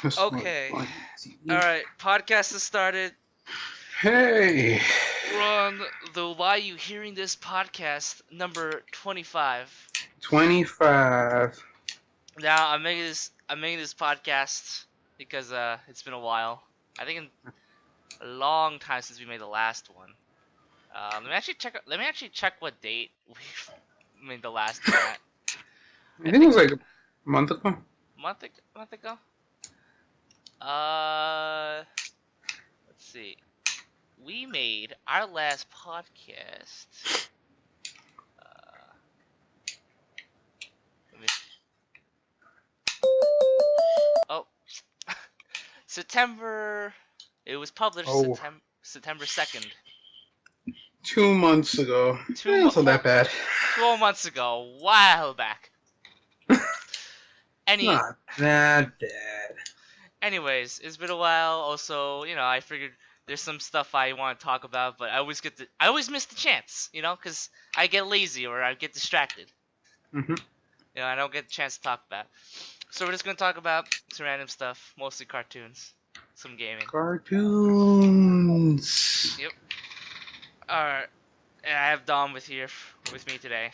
Okay. Alright, podcast has started. Hey. We're on the Why You Hearing This podcast number 25. 25. Now I'm making this podcast because it's been a while. I think a long time since we made the last one. Let me actually check what date we made the last one at. I I think it think was like a month ago. month ago. Let's see. We made our last podcast. Uh, let me. Oh, September. It was published Oh, September 2nd. 2 months ago. Two It's not that bad. 12 months ago, a while back. Any, Not that bad. Anyways, it's been a while. Also, I figured there's some stuff I want to talk about, but I always miss the chance, because I get lazy or I get distracted. hmm I don't get the chance to talk about. So we're just gonna talk about some random stuff, mostly cartoons, some gaming. Cartoons. Yep. Alright. And I have Dom with me today,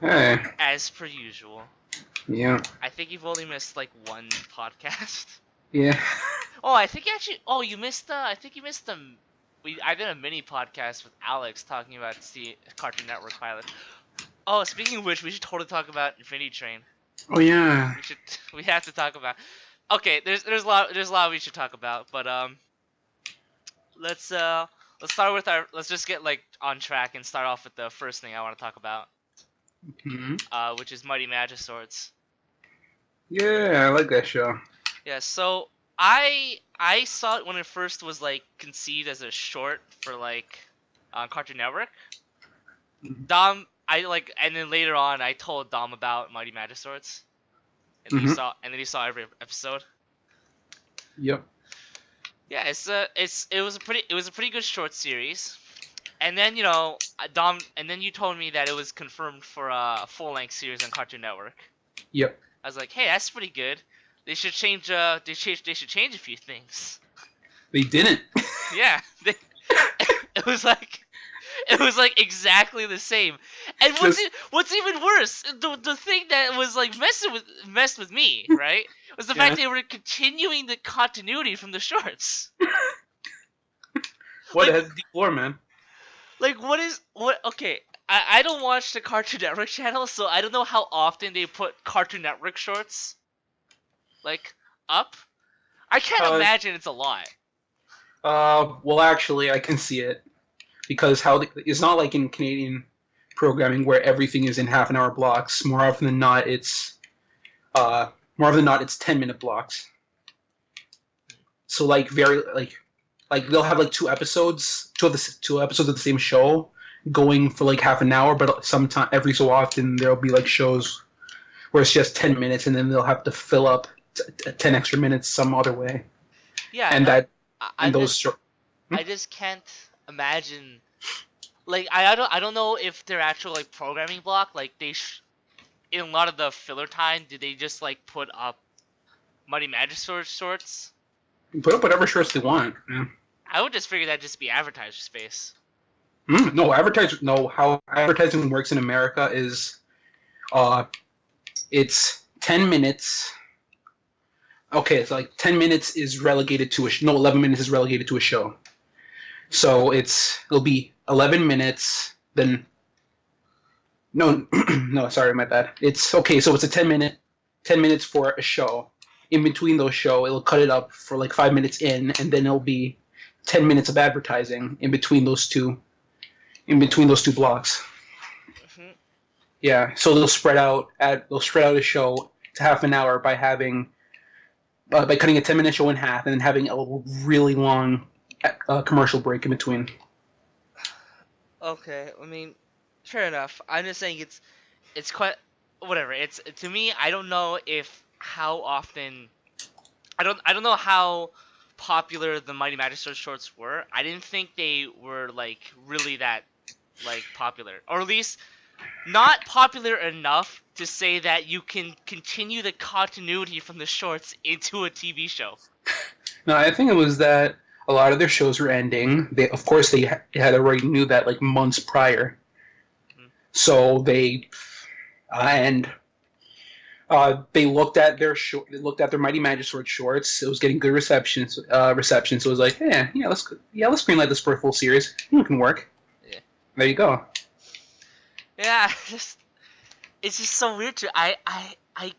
Hey. as per usual. Yeah. I think you've only missed like one podcast. Yeah. Oh, I think actually. Oh, you missed. I think you missed the. I did a mini podcast with Alex talking about the Cartoon Network pilot. Oh, speaking of which, we should totally talk about Infinity Train. Oh yeah. We have to talk about. Okay, there's a lot we should talk about, but let's start with let's just get like on track and start off with the first thing I want to talk about, hmm which is Mighty Magiswords. Yeah, I like that show. Yeah, so I saw it when it first was like conceived as a short for like on Cartoon Network. Mhm. Dom, and then later on I told Dom about Mighty Magiswords, and then Mhm. he saw every episode. Yep. Yeah, it was a pretty good short series. And then Dom, and then you told me that it was confirmed for a full length series on Cartoon Network. Yep. I was like, hey, that's pretty good. They should change a few things. They didn't. Yeah, it was like exactly the same. And what's even worse, the thing that was like messed with me, right, was the fact Yeah. they were continuing the continuity from the shorts. What Like, has D4, man? like what? Okay, I don't watch the Cartoon Network channel, so I don't know how often they put Cartoon Network shorts like up. I can't Uh, imagine it's a lot. well, actually, I can see it because it's not like in Canadian programming where everything is in half an hour blocks. More often than not, it's 10-minute blocks. So like they'll have like two episodes of the same show going for like half an hour, but sometime every so often there'll be like shows where it's just 10 minutes, and then they'll have to fill up 10 extra minutes some other way, Yeah, and no, that I, and I'm those just short. I just can't imagine. Like I don't know if their actual like programming block, like in a lot of the filler time, did they just like put up Mighty Magiswords shorts? Put up whatever shorts they want. Yeah. I would just figure that just be advertiser space. No, how advertising works in America is uh it's 10 minutes. Okay, it's like 10 minutes is relegated to no, 11 minutes is relegated to a show. So it'll be 11 minutes, then no, no, sorry, my bad. It's okay, so it's a 10 minutes for a show. In between those show, it'll cut it up for like 5 minutes and then it'll be 10 minutes of advertising in between those two blocks. Hmm. Yeah, so they'll spread out a show to half an hour by by cutting a 10-minute show in half and then having a really long commercial break in between. Okay, I mean, fair enough. I'm just saying it's quite whatever. It's to me. I don't know if how often. I don't know how popular the Mighty Magister shorts were. I didn't think they were like really that like popular, or at least not popular enough to say that you can continue the continuity from the shorts into a TV show. No, I think it was that a lot of their shows were ending. Of course, they had already knew that like months prior. So they looked at their Mighty Magisword shorts. It was getting good reception. So it was like, let's greenlight this for a full series. It can work. Yeah. There you go. Yeah, it's just so weird to I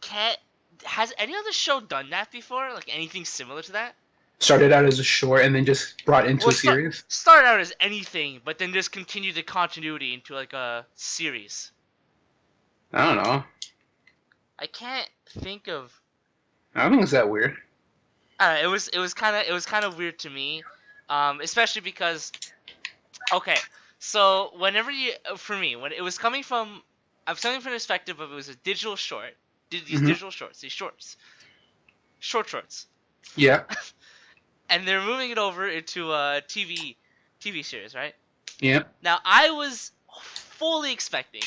can't. Has any other show done that before? Like anything similar to that? Started out as a short and then just brought into a series. Started out as anything, but then just continued the continuity into like a series. I don't know. I can't think of. I don't think it's that weird. It was kind of weird to me, especially because, okay, so whenever when it was coming from, I'm coming from the perspective of it was a digital short, digital shorts, these shorts. Yeah. And they're moving it over into a TV series, right? Yeah. Now I was fully expecting,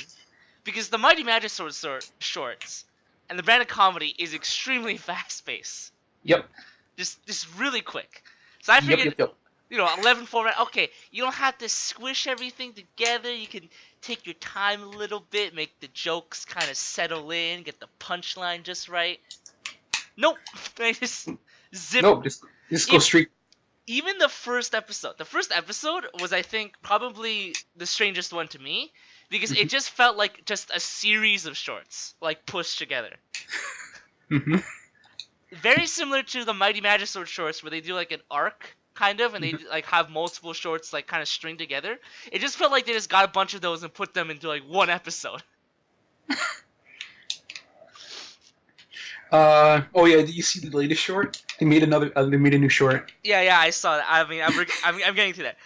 because the Mighty Magisword shorts and the brand of comedy is extremely fast paced. Yep. Just really quick. So I figured, yep. 11 format. Okay, you don't have to squish everything together. You can take your time a little bit, make the jokes kind of settle in, get the punchline just right. Nope. They just zip. Nope. Just go straight. Even the first episode. The first episode was, I think, probably the strangest one to me, because it just felt like just a series of shorts, like pushed together. Very similar to the Mighty Magisword shorts, where they do like an arc, kind of, and they like have multiple shorts like kind of string together. It just felt like they just got a bunch of those and put them into like one episode. Oh yeah, did you see the latest short? They made a new short. Yeah, I saw that. I mean, I'm getting to that.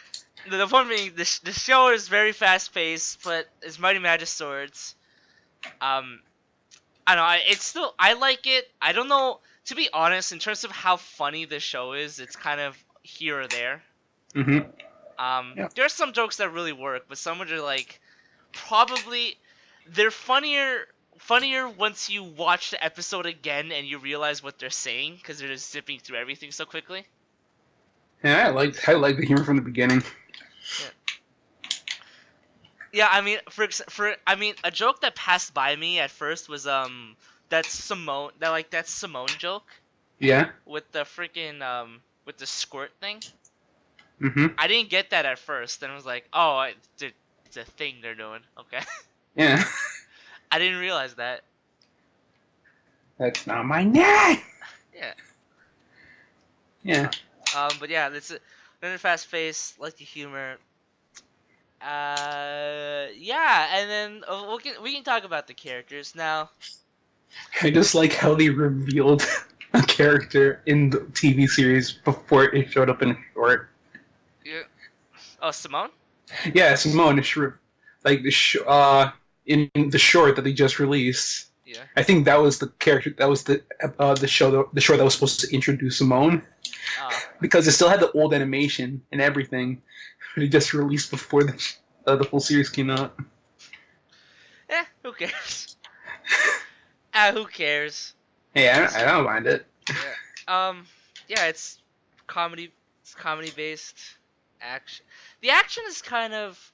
The point being, the show is very fast paced, but it's Mighty Magiswords. I don't know. I like it. I don't know. To be honest, in terms of how funny the show is, it's kind of here or there. Yeah. There's some jokes that really work, but some are like, probably, they're funnier once you watch the episode again and you realize what they're saying, because they're just zipping through everything so quickly. Yeah, I like the humor from the beginning. Yeah, I mean, a joke that passed by me at first was that Simone joke. Yeah. With the freaking with the squirt thing. I didn't get that at first, then I was like, oh, it's a thing they're doing. Okay. Yeah. I didn't realize that. That's not my name. Yeah. Yeah. But yeah, it's very fast paced, like the humor. Yeah, and then we can talk about the characters now. I just like how they revealed a character in the TV series before it showed up in a short. Yeah. Oh, Simone? Yeah, Simone is like in the short that they just released. Yeah. I think that was the character. That was the short that was supposed to introduce Simone. Because it still had the old animation and everything. But it just released before the full series came out. Who cares? Who cares? Hey, I don't mind it. Yeah. Yeah, it's comedy. It's comedy based action. The action is kind of.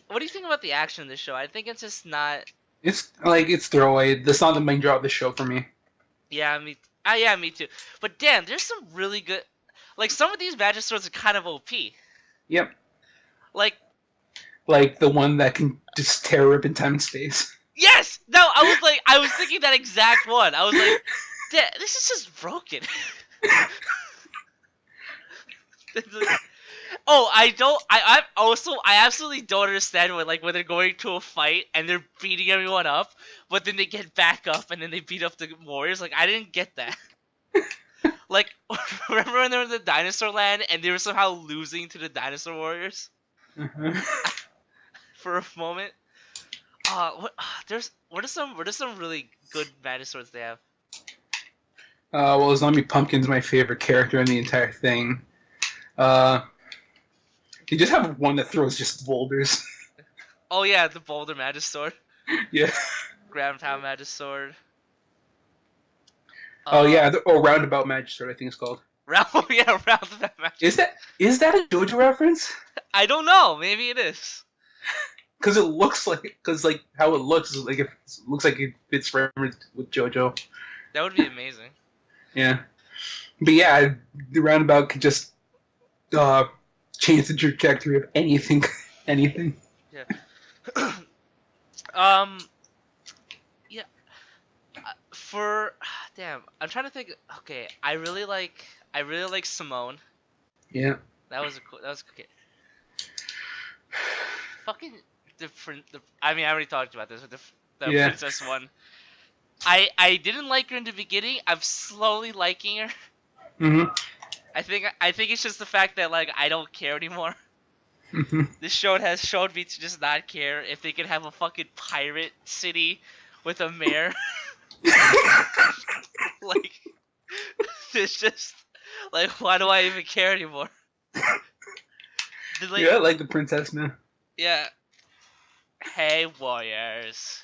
What do you think about the action in this show? I think it's just not. It's like it's throwaway. That's not the main draw of the show for me. Yeah, me too. But damn, there's some really good. Like some of these magic swords are kind of OP. Yep. Like the one that can just tear up in time and space. Yes! No, I was thinking that exact one. I was like, this is just broken. Oh, I absolutely don't understand when they're going to a fight and they're beating everyone up, but then they get back up and then they beat up the warriors. Like, I didn't get that. Like, remember when they were in the dinosaur land and they were somehow losing to the dinosaur warriors? For a moment. What are some really good Magiswords they have? Well, Zombie Pumpkin's my favorite character in the entire thing. You just have one that throws just boulders. Oh yeah, the Boulder Magisword. Yeah. Ground Magic Sword. Oh yeah, or Roundabout Magic Sword, I think it's called. Roundabout Magic. Is that a JoJo reference? I don't know. Maybe it is. Because how it looks is like it looks like it fits right with JoJo. That would be amazing. Yeah, but yeah, the Roundabout could just change the trajectory of anything. Yeah. Yeah. Damn, I'm trying to think. Okay, I really like Simone. Yeah. That was okay. Fucking I mean, I already talked about this with the Yeah. princess one. I didn't like her in the beginning. I'm slowly liking her. Mhm. I think it's just the fact that like I don't care anymore. Mhm. This show has showed me to just not care if they could have a fucking pirate city with a mayor. Like, it's just like, why do I even care anymore? Yeah, I like the princess now. Yeah. Hey, warriors.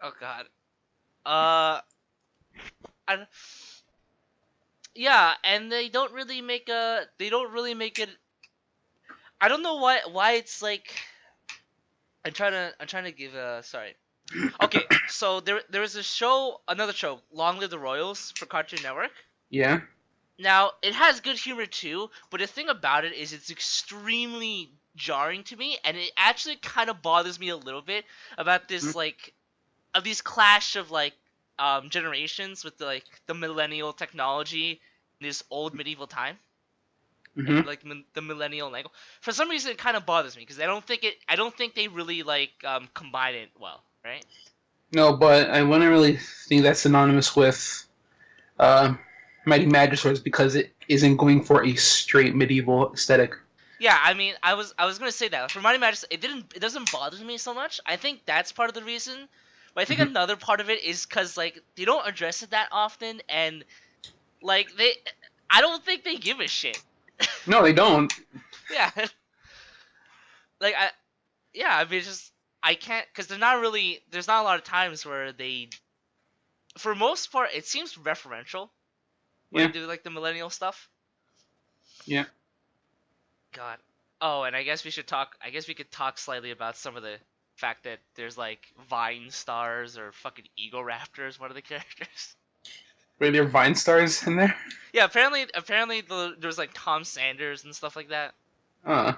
Oh god. I, yeah, and they don't really make it. I don't know why it's like. I'm trying to give sorry. Okay, so there was another show, Long Live the Royals for Cartoon Network. Yeah. Now, it has good humor too, but the thing about it is it's extremely jarring to me, and it actually kind of bothers me a little bit about this of these clash of generations with the millennial technology in this old medieval time. Mm-hmm. Like the millennial angle. For some reason, it kind of bothers me because I don't think they really combine it well, right? No, but I wouldn't really think that's synonymous with Mighty Magic Swords because it isn't going for a straight medieval aesthetic. Yeah, I mean, I was gonna say that for Mighty Magic, it doesn't bother me so much. I think that's part of the reason, but I think another part of it is because they don't address it that often, and I don't think they give a shit. No, they don't. Yeah, I mean, it's just I can't because there's not a lot of times where for most part, it seems referential when they do the millennial stuff. Yeah. God. Oh, and I guess we could talk slightly about some of the fact that there's Vine stars or fucking Ego Raptors, one of the characters. Were there Vine stars in there? Yeah, apparently there's Tom Sanders and stuff like that. I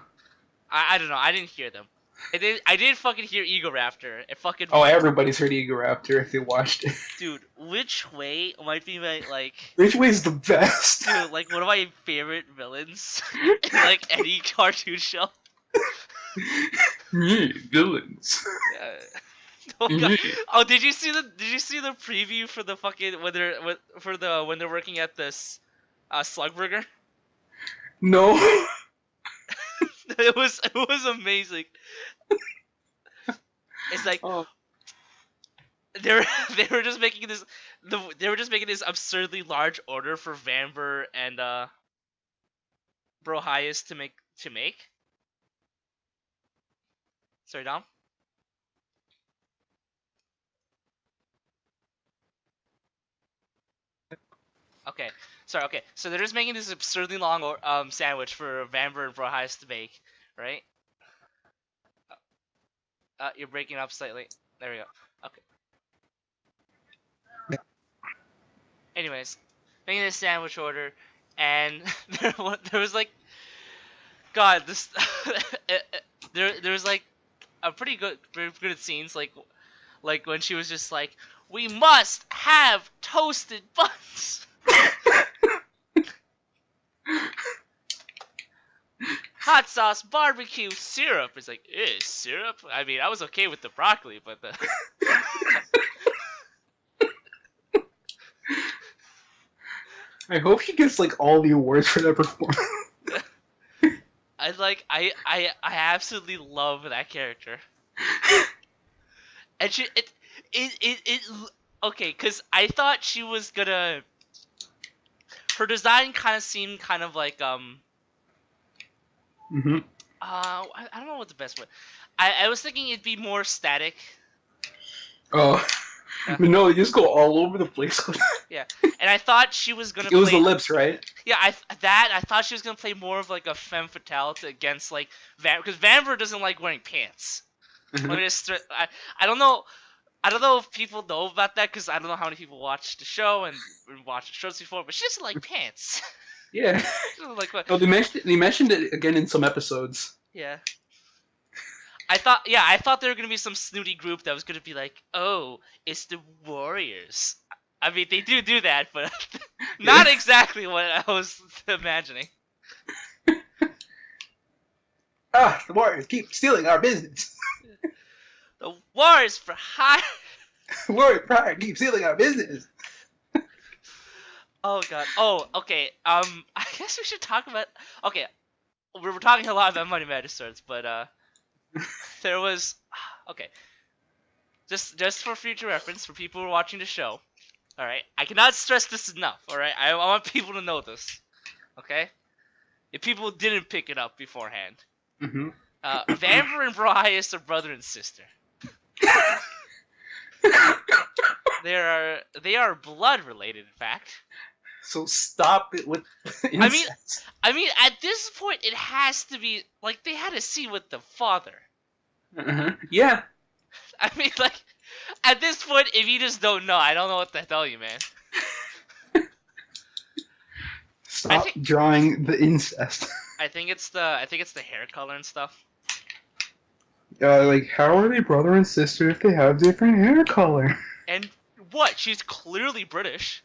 don't know. I didn't hear them. I did fucking hear Ego Raptor. It fucking. Oh, everybody's heard Ego Raptor if they watched it. Dude, Which Way might be my Which Way's the best? Dude, one of my favorite villains in any cartoon show. Villains. Yeah. Oh, God. Oh, did you see the preview for the fucking when they're working at this Slugburger? No. It was amazing. It's they were just making this absurdly large order for Vanber and Brohias to make. Sorry, Dom. Okay, sorry. Okay, so they're just making this absurdly long sandwich for Vanber and Brohias to make, right? You're breaking up slightly. There we go. Okay. Anyways, making this sandwich order, and there was God, this there was a pretty good scenes like when she was just like, we must have toasted buns. Hot sauce, barbecue, syrup. It's like, syrup? I mean, I was okay with the broccoli, but the... I hope she gets all the awards for that performance. I absolutely love that character. And okay, because I thought she was gonna... Her design kind of seemed kind of Mm-hmm. I don't know what the best way. I was thinking it'd be more static, Oh, Yeah. but no, they just go all over the place. Yeah, and I thought she was gonna It was play. the lips, right? Yeah, I thought she was gonna play more of like a femme fatale against like because Vanver doesn't like wearing pants. Let me just I don't know. I don't know if people know about that because I don't know how many people watch the show and watched shows before, but she doesn't like pants. Yeah. She doesn't like what? No, they mentioned it again in some episodes. Yeah. I thought there were gonna be some snooty group that was gonna be like, oh, it's the Warriors. I mean, they do that, but not exactly what I was imagining. Ah, the Warriors keep stealing our business. The Warriors for hire. Warrior Pride keep stealing our business. Oh god. Oh, okay. I guess we should talk about. Okay, we were talking a lot about Money Magistrates, but there was. Okay. Just for future reference, for people who are watching the show. All right. I cannot stress this enough. All right. I want people to know this. Okay. If people didn't pick it up beforehand, Mm-hmm. Vanver and Bryce are brother and sister. They are blood related, in fact. So stop it with incest. I mean, at this point, it has to be like they had a scene with the father. Yeah. I mean, like at this point, if you just don't know, I don't know what to tell you, man. Stop drawing the incest. I think it's the hair color and stuff. Like, how are they brother and sister if they have different hair color? And what? She's clearly British.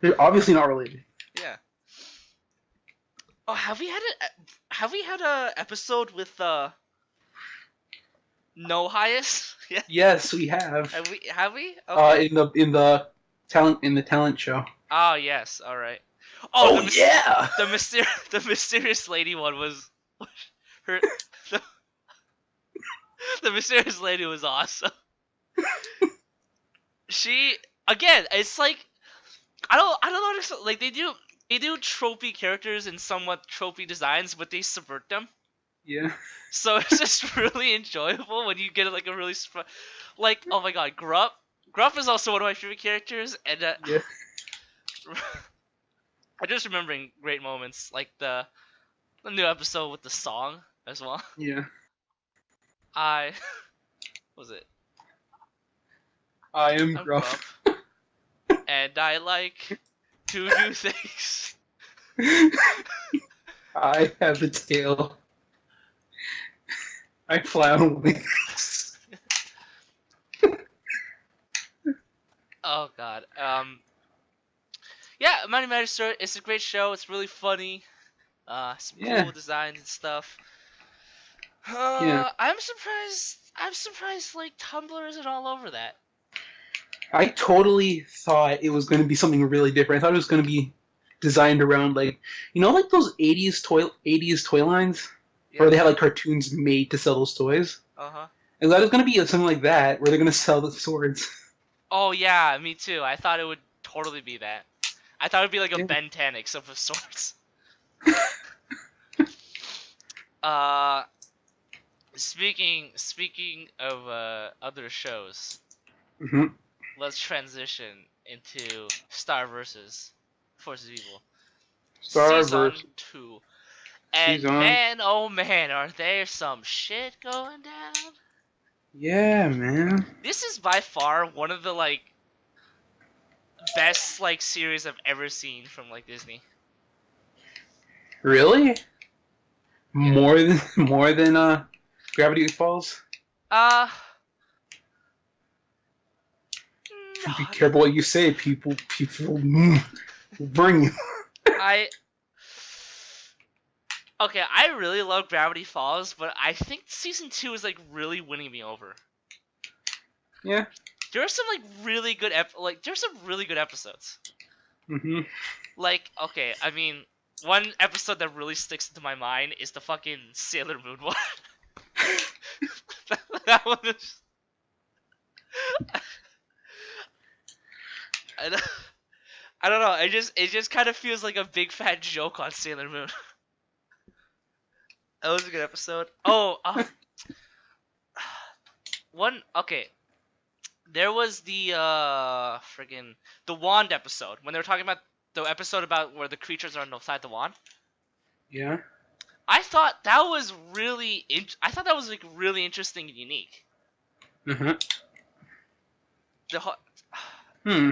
They're obviously not related. Yeah. Oh, have we had a episode with no highest? Yeah. Yes, we have. Have we? Okay. In the talent show. Oh yes. All right. Oh, yeah. The mysterious lady one was her. The mysterious lady was awesome. She again. It's like I don't understand. Like they do tropey characters and somewhat tropey designs, but they subvert them. Yeah. So it's just really enjoyable when you get like a really like, oh my god, Gruff. Gruff is also one of my favorite characters, and Yeah. I'm just remembering great moments like the new episode with the song as well. Yeah. What was it? I am I'm Gruff. And I like to do things. I have a tail. I fly on wings. Oh god. Yeah, Money Magistrate. It's a great show. It's really funny. Some cool designs and stuff. Yeah. I'm surprised. Like Tumblr isn't all over that. I totally thought it was going to be something really different. I thought it was going to be designed around like like those 80s toy lines where they had like cartoons made to sell those toys. And that was going to be something like that where they're going to sell the swords. Oh yeah, me too. I thought it would totally be that. I thought it would be like a Ben 10 except for swords. Speaking of other shows, let's transition into Star versus Forces of Evil. Season 2. And man, oh man, are there some shit going down? Yeah, man. This is by far one of the like best like series I've ever seen from like Disney. Really? Yeah. More than Gravity Falls? Be careful what you say, people will burn you. Okay, I really love Gravity Falls, but I think season 2 is like really winning me over. Yeah. There are some like really good there's some really good episodes. Like, okay, I mean, one episode that really sticks into my mind is the fucking Sailor Moon one. That one is I don't know, it just kind of feels like a big fat joke on Sailor Moon. That was a good episode. Oh, Okay, there was the friggin' the wand episode when they were talking about the episode about where the creatures are inside the wand. Yeah. I thought that was I thought that was like really interesting and unique. Mhm. The Hmm.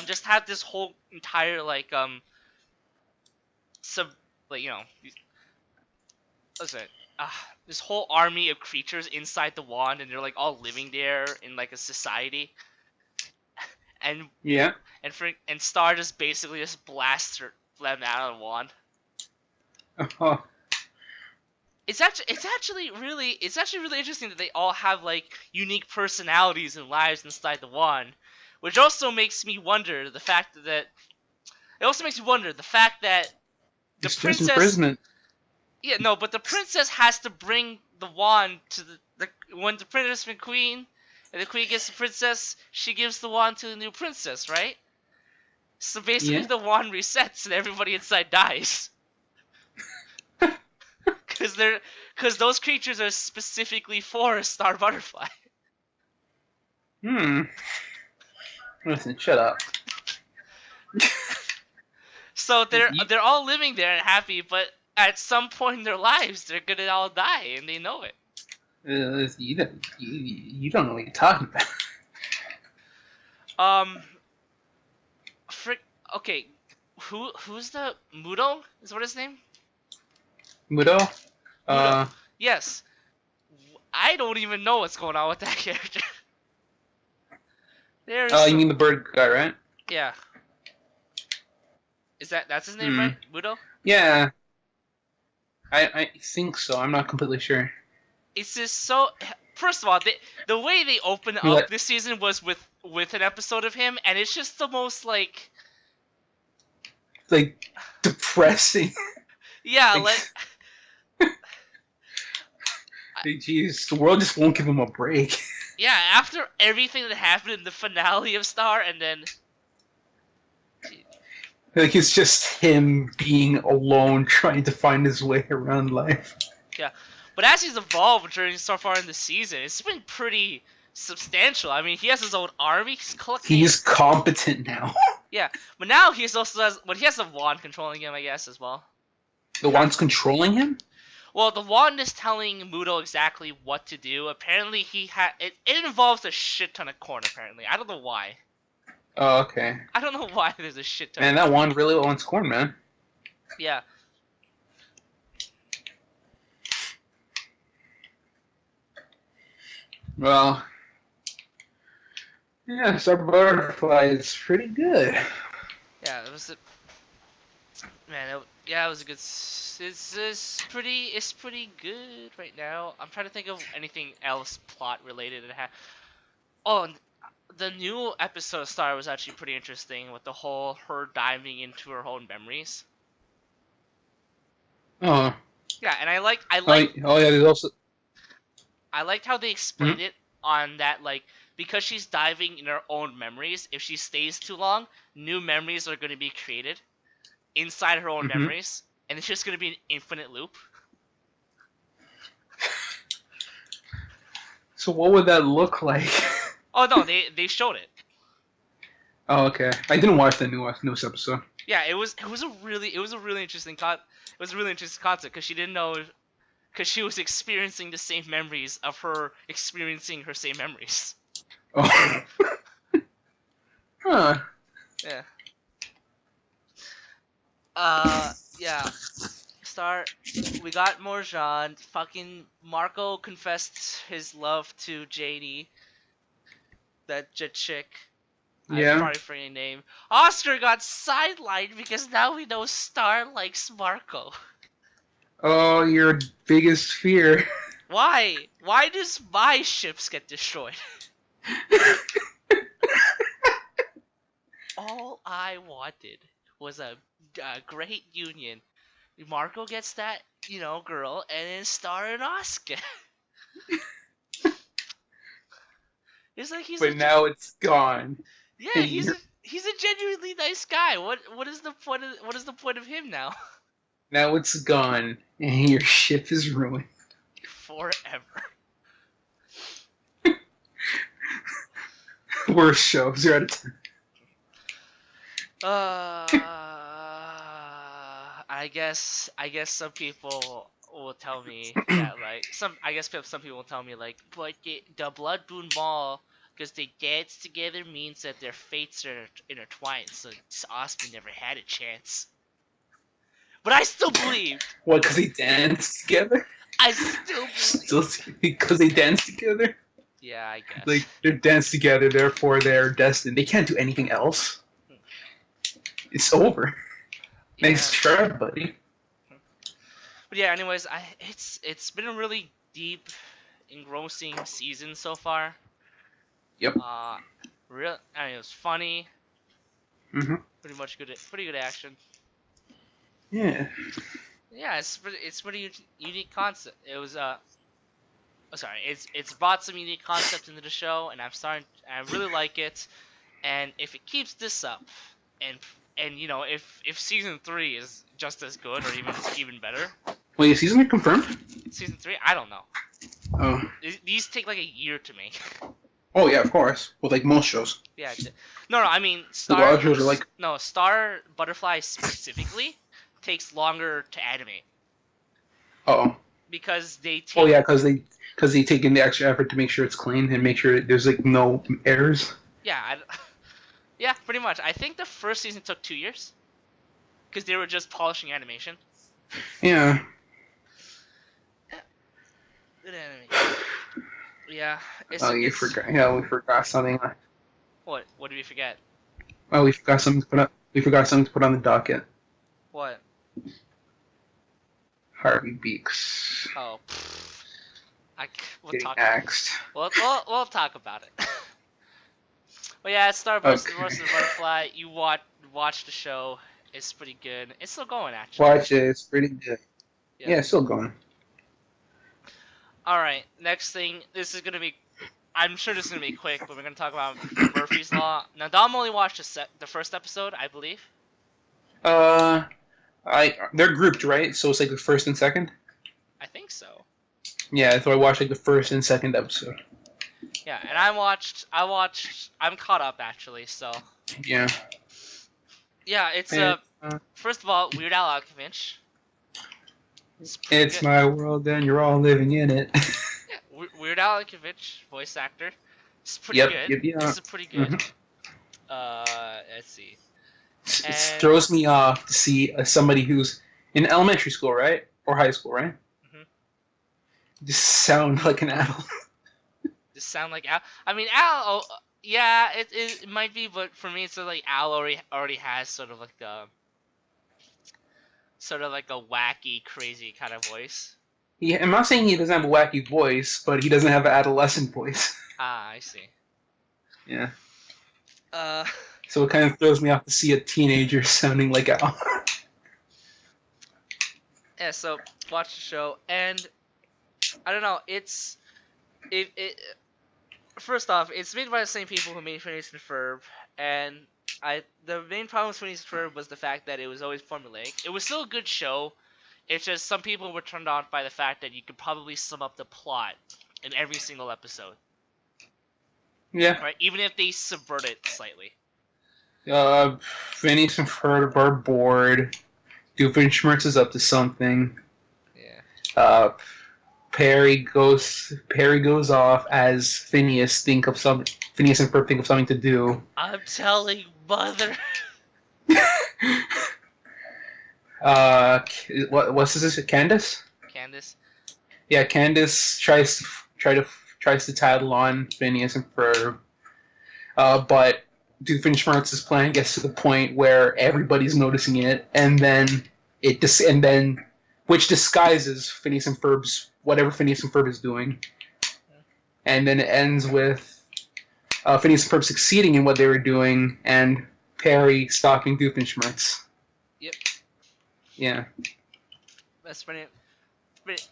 just had this whole entire like sub like what's it this whole army of creatures inside the wand, and they're like all living there in like a society, and Yeah. and Star just basically just blasts them out of the wand. Oh. It's actually really interesting that they all have like unique personalities and lives inside the wand, which also makes me wonder the fact that the It's just princess. imprisonment. Yeah, no, but the princess has to bring the wand to the when the princess and queen, and the queen gets the princess, she gives the wand to the new princess, right? So basically, Yeah. the wand resets and everybody inside dies. Because those creatures are specifically for a star butterfly. Hmm. Listen, shut up. So they're all living there and happy, but at some point in their lives, they're gonna all die, and they know it. You don't know what you're talking about. Frick. Okay, who's the Mudo? Is what his name? Mudo? Mudo. Yes. I don't even know what's going on with that character. You mean the bird guy, right? Yeah. That's his name, right? Mudo? Yeah. I think so. I'm not completely sure. It's just so. First of all, the way they opened up this season was with an episode of him, and it's just the most like depressing. Yeah, Jeez, the world just won't give him a break. Yeah, after everything that happened in the finale of Star, and then It's just him being alone, trying to find his way around life. Yeah, but as he's evolved during so far in the season, it's been pretty substantial. I mean, he has his own army. He's competent now. Yeah, but now he has a wand controlling him, I guess, as well. The wand's controlling him? Well, the wand is telling Mudo exactly what to do. Apparently, it involves a shit ton of corn. Apparently, I don't know why. Oh, okay. I don't know why there's a shit ton. Man, that wand really wants corn, man. Yeah. Well, yeah, Star Butterfly is pretty good. Yeah, it was it was a good. It's pretty good right now. I'm trying to think of anything else plot related that Oh, the new episode of Star was actually pretty interesting with the whole her diving into her own memories. Oh. Yeah, and I like. Oh yeah, there's also. I liked how they explained it on that, like, because she's diving in her own memories. If she stays too long, new memories are going to be created inside her own memories, and it's just going to be an infinite loop. So what would that look like? Oh no, they showed it. Oh, okay. I didn't watch the newest episode. Yeah, it was a really interesting concept because she didn't know, because she was experiencing the same memories of her experiencing her same memories. Oh. Huh. Yeah. Yeah. We got Morjan. Fucking Marco confessed his love to JD. That chick. Yeah. I'm probably forgetting name. Oscar got sidelined because now we know Star likes Marco. Oh, your biggest fear. Why? Why does my ships get destroyed? All I wanted was a great union. Marco gets that, girl, and then Star and Oscar. It's like now it's gone. Yeah, he's a genuinely nice guy. What is the point of him now? Now it's gone, and your ship is ruined. Forever. worst show? 0 out of 10. I guess some people will tell me that some people will tell me like, but the Blood Moon Ball, because they dance together, means that their fates are intertwined. So Oscar never had a chance. But I still believed. What? Because they dance together? I still believe. Because they dance together? Yeah, I guess. Like, they dance together, therefore they're destined. They can't do anything else. It's over. Yeah. Nice try, buddy. But yeah, anyways, it's been a really deep, engrossing season so far. Yep. I mean, it was funny. Mm-hmm. Pretty good action. Yeah. Yeah, it's pretty unique concept. It was it's brought some unique concepts into the show, and I really like it. And if it keeps this up, and you know, if season 3 is just as good or even better. Wait, is season 3 confirmed? Season 3, I don't know. Oh. These take like a year to make. Oh yeah, of course. Well, like most shows. Yeah. No, I mean Star shows are like. No, Star Butterfly specifically takes longer to animate. Oh. Because they take. Oh yeah, because they take in the extra effort to make sure it's clean and make sure there's like no errors. Yeah. Yeah, pretty much. I think the first season took 2 years. Because they were just polishing animation. Yeah. Good animation. Yeah. You forgot. Yeah, we forgot something. What? What did we forget? Oh, we forgot something to put up. We forgot something to put on the docket. What? Harvey Beaks. Oh. Getting axed. We'll talk about it. But yeah, it's Starburst versus Butterfly. You watch the show. It's pretty good. It's still going, actually. Watch it. It's pretty good. Yeah, it's still going. Alright, next thing. This is going to be... I'm sure this is going to be quick, but we're going to talk about Murphy's Law. Now, Dom only watched the first episode, I believe. They're grouped, right? So it's like the first and second? I think so. Yeah, so I watched like the first and second episode. Yeah, and I'm caught up, actually, so... Yeah. Yeah, it's, first of all, Weird Al Yankovic. It's my world and you're all living in it. Yeah, Weird Al Yankovic, voice actor. It's pretty good. Yep. This is pretty good. Mm-hmm. Let's see. It throws me off to see somebody who's in elementary school, right? Or high school, right? Mm-hmm. Just sound like an adult. Just sound like Al. I mean, Al. Yeah, it might be, but for me, it's sort of like Al already has sort of like a wacky, crazy kind of voice. Yeah, I'm not saying he doesn't have a wacky voice, but he doesn't have an adolescent voice. Ah, I see. Yeah. So it kind of throws me off to see a teenager sounding like Al. Yeah, so watch the show, and I don't know, first off, it's made by the same people who made Phineas and Ferb, and the main problem with Phineas and Ferb was the fact that it was always formulaic. It was still a good show. It's just some people were turned off by the fact that you could probably sum up the plot in every single episode. Yeah. Right? Even if they subvert it slightly. Phineas and Ferb are bored. Doofenshmirtz is up to something. Yeah. Perry goes off as Phineas and Ferb think of something to do. I'm telling Mother. What's this? Candace? Candace. Yeah, Candace tries to tattle on Phineas and Ferb, but Doofenshmirtz's plan gets to the point where everybody's noticing it, and then which disguises Phineas and Ferb's whatever Phineas and Ferb is doing, and then it ends with Phineas and Ferb succeeding in what they were doing, and Perry stalking Doofenshmirtz. Yep. Yeah. That's pretty.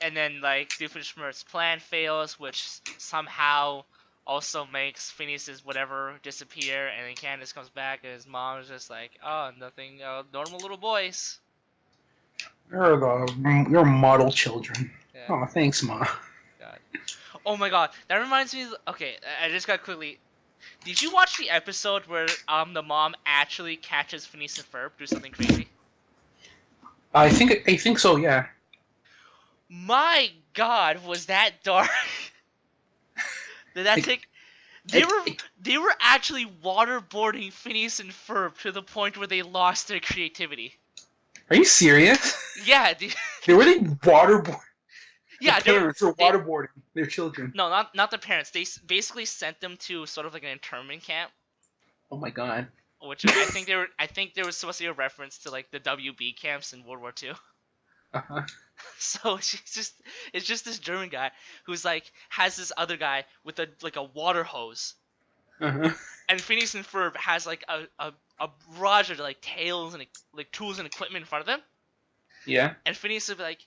And then like Doofenshmirtz's plan fails, which somehow also makes Phineas's whatever disappear, and then Candace comes back, and his mom is just like, "Oh, nothing, normal little boys." You're model children. Yeah. Oh, thanks, Ma. God. Oh my God, that reminds me. Okay, I just got quickly. Did you watch the episode where the mom actually catches Phineas and Ferb do something crazy? I think so. Yeah. My God, was that dark? Did that take? They were actually waterboarding Phineas and Ferb to the point where they lost their creativity. Are you serious? Yeah, They were waterboarding. Yeah, the parents were waterboarding their children. No, not the parents. They basically sent them to sort of like an internment camp. Oh my God. Which I think there was supposed to be a reference to like the WB camps in World War II. Uh-huh. So it's just this German guy who's like has this other guy with a water hose. Uh-huh. And Phineas and Ferb has like a barrage of like tails and like tools and equipment in front of them. Yeah. And Phineas would be like,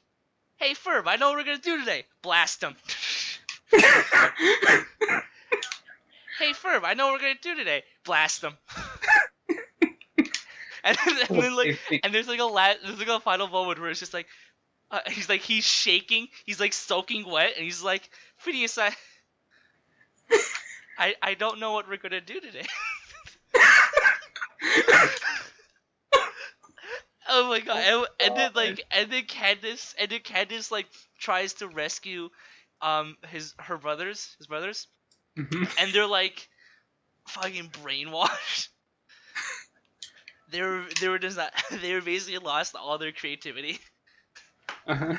"Hey Ferb, I know what we're gonna do today. Blast him." "Hey Ferb, I know what we're gonna do today. Blast him." and there's like a final moment where it's just like, he's shaking, he's like soaking wet, and he's like, "Phineas, I don't know what we're gonna do today." Oh my God! And then Candace like tries to rescue her brothers, Mm-hmm. and they're like fucking brainwashed. They were just not, they were basically lost all their creativity. Uh-huh.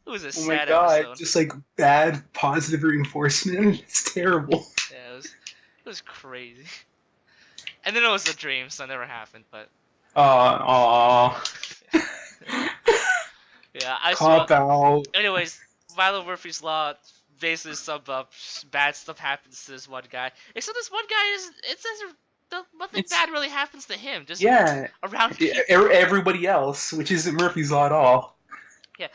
It was a Oh sad my God! episode. Just like bad positive reinforcement. It's terrible. Yeah, it was crazy. And then it was a dream, so it never happened. But yeah, I saw. Cop out. Anyways, Milo Murphy's Law basically sums up bad stuff happens to this one guy. Except this one guy nothing bad really happens to him. Just around people. Everybody else, which isn't Murphy's Law at all. Yeah,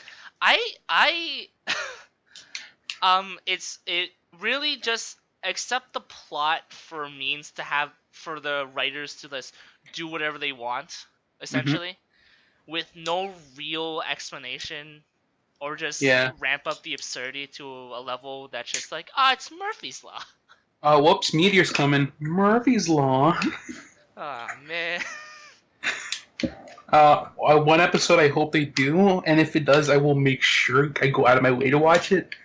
it really just accept the plot for means to have for the writers to just do whatever they want, essentially, with no real explanation, or just ramp up the absurdity to a level that's just like, it's Murphy's Law. Whoops, meteor's coming. Murphy's Law. Oh man. One episode I hope they do, and if it does, I will make sure I go out of my way to watch it,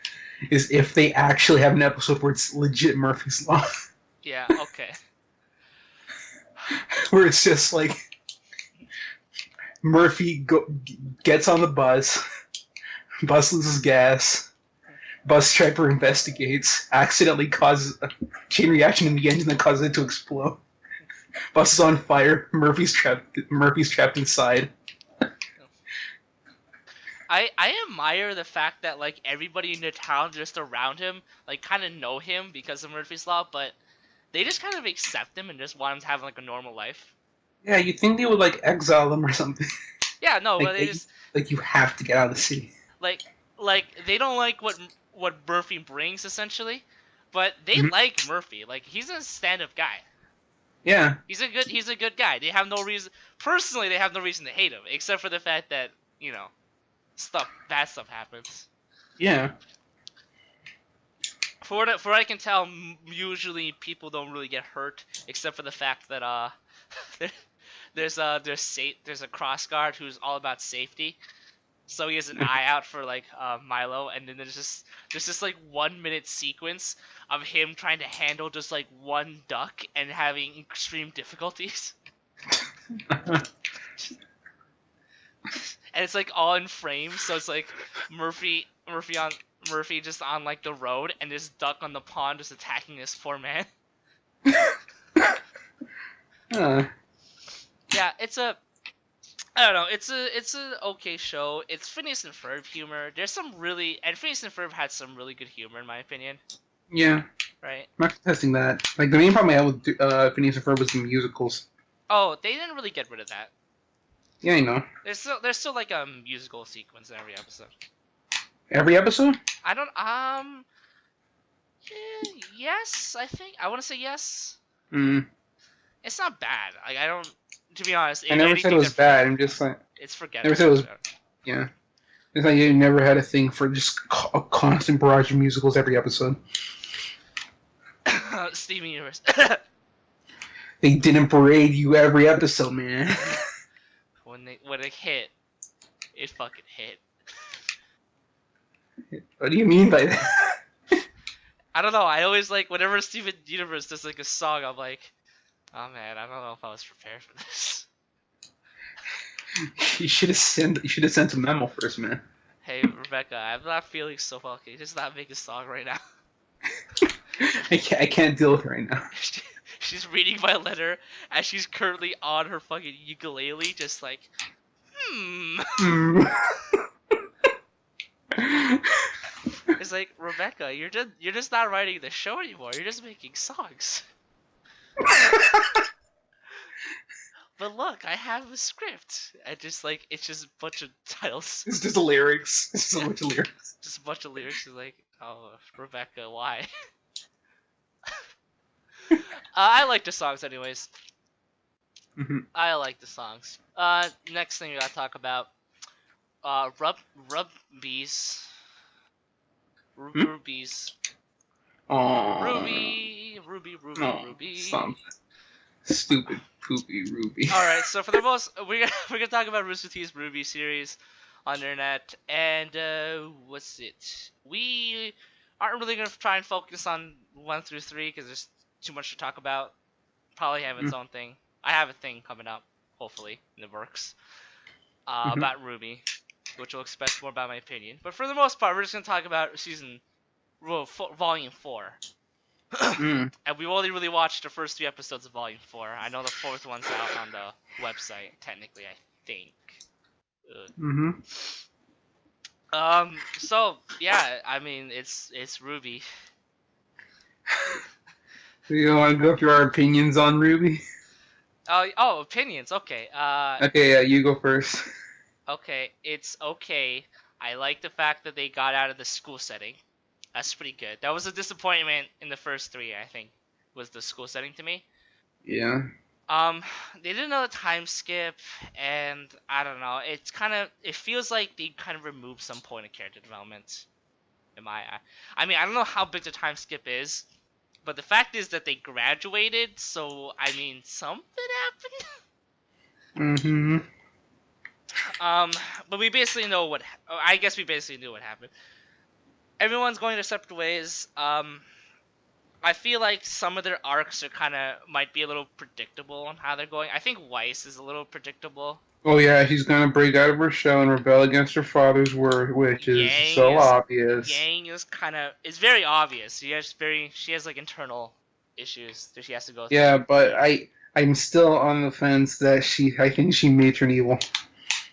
is if they actually have an episode where it's legit Murphy's Law. Yeah, okay. Where it's just like Murphy gets on the bus loses gas, bus driver investigates, accidentally causes a chain reaction in the engine that causes it to explode. Bus is on fire. Murphy's trapped inside. I admire the fact that like everybody in the town just around him like kind of know him because of Murphy's Law, but they just kind of accept him and just want him to have like a normal life. Yeah, you'd think they would like exile him or something. Yeah, no, like, but they just like you have to get out of the city. Like they don't like what Murphy brings essentially, but they like Murphy. Like he's a stand-up guy. Yeah. He's a good guy. They have no reason personally. They have no reason to hate him except for the fact that bad stuff happens. Yeah. For what I can tell, usually people don't really get hurt, except for the fact that there's a cross guard who's all about safety, so he has an eye out for like Milo, and then there's just like 1 minute sequence of him trying to handle just like one duck and having extreme difficulties. And it's like all in frame, so it's like Murphy just on like the road, and this duck on the pond just attacking this poor man. Yeah, it's a okay show. It's Phineas and Ferb humor. There's some Phineas and Ferb had some really good humor in my opinion. Yeah. Right. I'm not contesting that. Like the main problem I had with Phineas and Ferb was the musicals. Oh, they didn't really get rid of that. Yeah, I know. There's still like a musical sequence in every episode. Every episode? I don't yes, I think I want to say yes. It's not bad. Like I don't. To be honest, I never said it was bad. I'm just like it's forgettable. Never said it was. Yeah, it's like you never had a thing for just a constant barrage of musicals every episode. Steven Universe. They didn't parade you every episode, man. when it hit, it fucking hit. What do you mean by that? I don't know. I always like whenever Steven Universe does like a song, I'm like, oh man, I don't know if I was prepared for this. You should have sent a memo first, man. Hey Rebecca, I'm not feeling so well. Can you just not make a song right now? I can't deal with it right now. She's reading my letter as she's currently on her fucking ukulele, just like, It's like, Rebecca, you're just not writing the show anymore. You're just making songs. But look, I have a script. And just like, it's just a bunch of titles. It's just lyrics. It's just a bunch of lyrics. Just a bunch of lyrics. It's like, oh, Rebecca, why? I like the songs anyways. Mm-hmm. I like the songs. Next thing we gotta talk about, Rubies. Rubies. Aww. Ruby. Some stupid poopy Ruby. All right, so for the most, we're gonna talk about Rooster Teeth's Ruby series on the internet, and what's it? We aren't really gonna try and focus on 1 through 3 because there's too much to talk about. Probably have its own thing. I have a thing coming up, hopefully, in the works, about Ruby, which will express more about my opinion. But for the most part, we're just gonna talk about Volume 4. And we've only really watched the first 3 episodes of Volume 4. I know the 4th one's out on the website, technically, I think. So yeah, I mean, it's Ruby. You want to go through our opinions on Ruby? Oh, opinions. Okay. Okay, yeah, you go first. Okay, it's okay. I like the fact that they got out of the school setting. That's pretty good. That was a disappointment in the first 3, I think, was the school setting to me. Yeah. They did another time skip, and I don't know. It feels like they kind of removed some point of character development. I mean, I don't know how big the time skip is, but the fact is that they graduated, so I mean, something happened. But we basically know I guess we basically knew what happened. Everyone's going their separate ways. I feel like some of their arcs might be a little predictable on how they're going. I think Weiss is a little predictable. Oh yeah, she's gonna break out of her shell and rebel against her father's word, which is so obvious. Yang is it's very obvious. She has like internal issues that she has to go through. Yeah, but I'm still on the fence that I think she made her evil.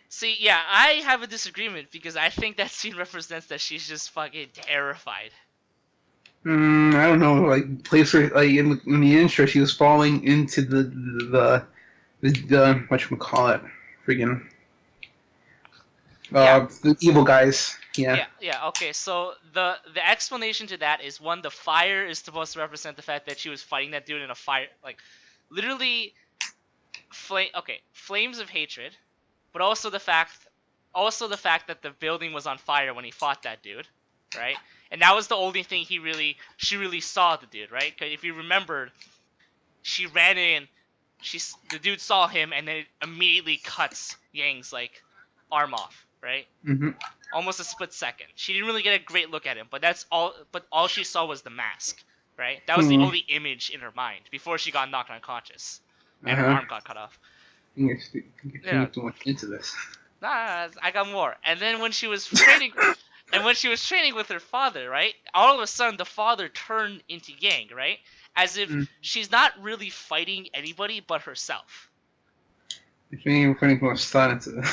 See, yeah, I have a disagreement because I think that scene represents that she's just fucking terrified. I don't know, like, place her, like, in the intro, she was falling into the whatchamacallit, friggin', the evil guys, yeah. Yeah, okay, so the explanation to that is, one, the fire is supposed to represent the fact that she was fighting that dude in a fire, like, literally, flames of hatred, but also the fact that the building was on fire when he fought that dude, right? And that was the only thing she really saw the dude, right? Because if you remembered, she ran in, the dude saw him, and then it immediately cuts Yang's like arm off, right? Almost a split second. She didn't really get a great look at him, but all she saw was the mask, right? That was the only image in her mind before she got knocked unconscious and her arm got cut off. You're too much into this. Nah, I got more. And then when she was training. And when she was training with her father, right? All of a sudden, the father turned into Yang, right? As if she's not really fighting anybody but herself. If you ain't putting much thought into this.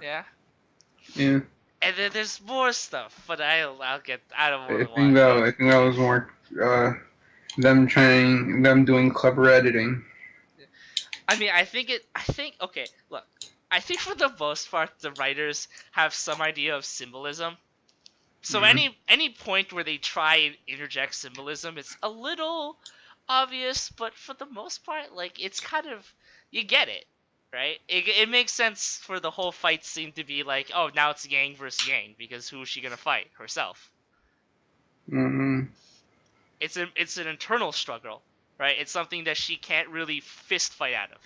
Yeah. Yeah. And then there's more stuff, but I don't want to. I think that was more them doing clever editing. I mean, okay, look. I think for the most part, the writers have some idea of symbolism. So any point where they try and interject symbolism, it's a little obvious, but for the most part, like, it's kind of, you get it, right? It makes sense for the whole fight scene to be like, oh, now it's Yang versus Yang, because who is she gonna fight? Herself. it's an internal struggle, right? It's something that she can't really fist fight out of.